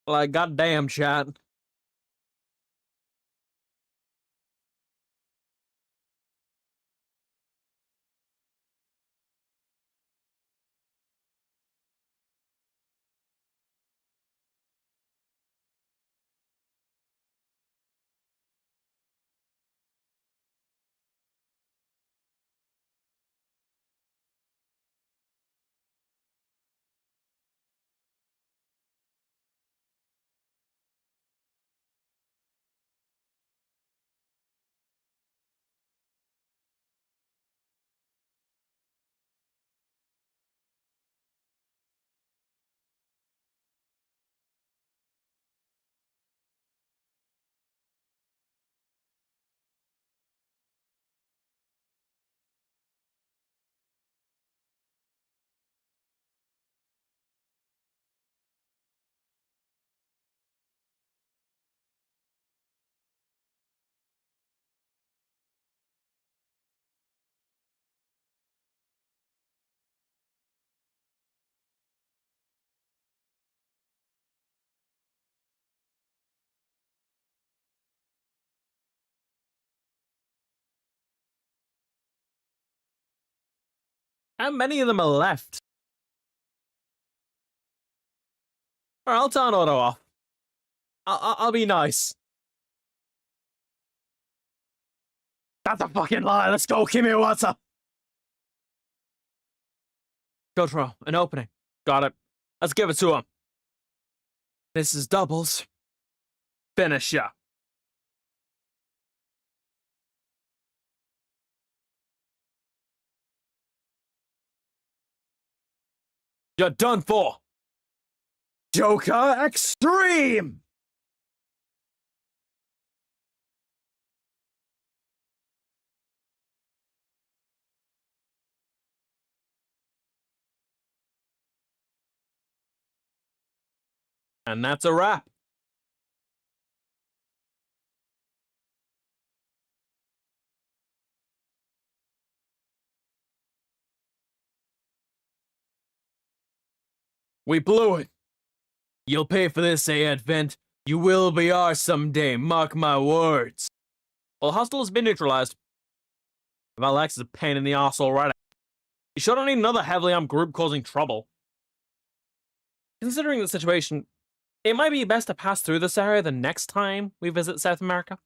Like, goddamn, chat. How many of them are left? Alright, I'll turn auto off. I'll be nice. That's a fucking lie. Let's go, Kimiwata. Gotro, an opening. Got it. Let's give it to him. This is doubles. Finisher. You're done for. Joker Extreme! And that's a wrap. We blew it. You'll pay for this, Advent. You will be ours someday, mark my words. Well, hostile has been neutralized. Vallex is a pain in the arse already. You sure don't need another heavily armed group causing trouble. Considering the situation, it might be best to pass through this area the next time we visit South America.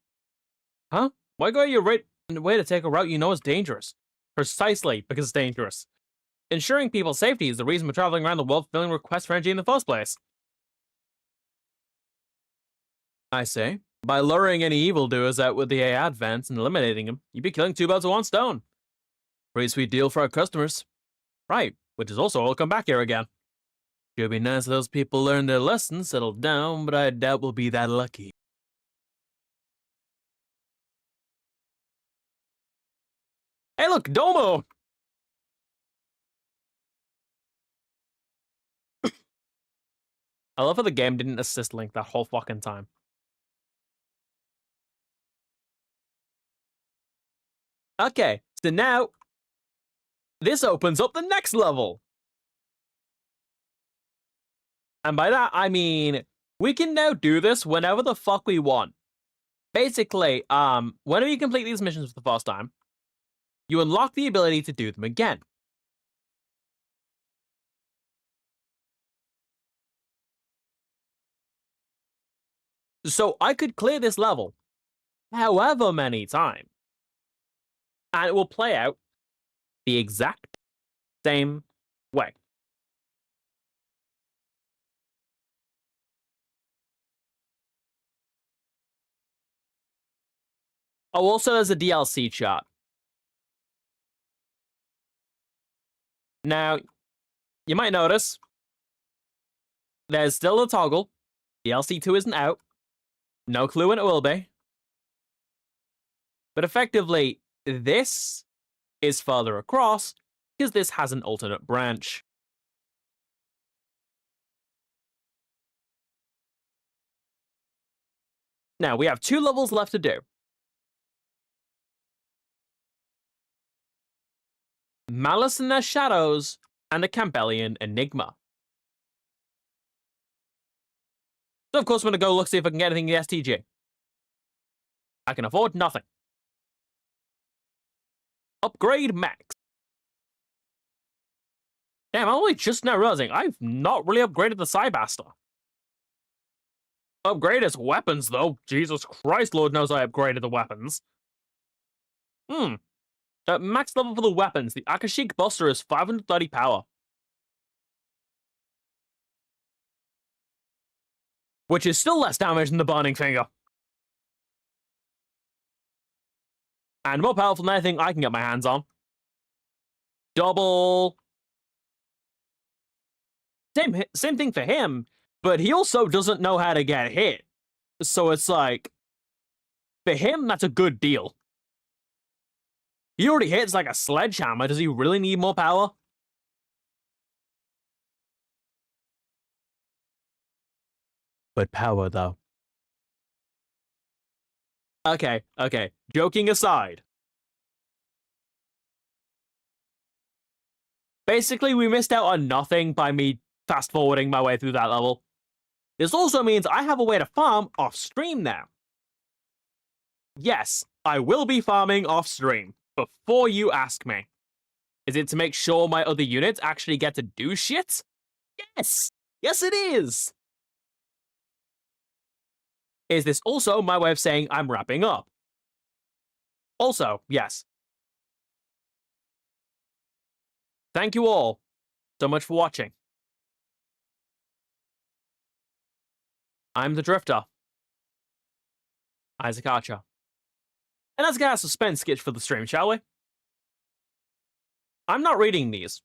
Huh? Why go your way to take a route you know is dangerous? Precisely because it's dangerous. Ensuring people's safety is the reason we're traveling around the world filling requests for energy in the first place. I say, by luring any evildoers out with the AI advance and eliminating them, you'd be killing two birds with one stone. Pretty sweet deal for our customers. Right, which is also why we'll come back here again. It would be nice if those people learn their lessons, settle down, but I doubt we'll be that lucky. Hey look, Domo! I love how the game didn't assist Link that whole fucking time. Okay, so now this opens up the next level. And by that, I mean, we can now do this whenever the fuck we want. Basically, whenever you complete these missions for the first time, you unlock the ability to do them again. So I could clear this level however many times, and it will play out the exact same way. Oh, also there's a DLC chart. Now, you might notice there's still a toggle. DLC 2 isn't out. No clue when it will be. But effectively, this is further across because this has an alternate branch. Now, we have 2 levels left to do. Malice in Their Shadows and the Campbellian Enigma. So, of course, I'm going to go look, see if I can get anything in the STG. I can afford nothing. Upgrade max. Damn, I'm only just now realizing I've not really upgraded the Cybaster. Upgrade his weapons, though. Jesus Christ, Lord knows I upgraded the weapons. Max level for the weapons. The Akashic Buster is 530 power. Which is still less damage than the Burning Finger. And more powerful than anything I can get my hands on. Double. Same thing for him, but he also doesn't know how to get hit. So it's like, for him, that's a good deal. He already hits like a sledgehammer. Does he really need more power? But power, though. Okay. Joking aside. Basically, we missed out on nothing by me fast-forwarding my way through that level. This also means I have a way to farm off-stream now. Yes, I will be farming off-stream, before you ask me. Is it to make sure my other units actually get to do shit? Yes! Yes, it is! Is this also my way of saying I'm wrapping up? Also, yes. Thank you all so much for watching. I'm the Drifter, Isaac Archer. And let's get a suspense sketch for the stream, shall we? I'm not reading these.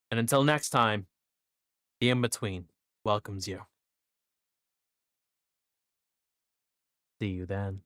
And until next time, the in-between welcomes you. See you then.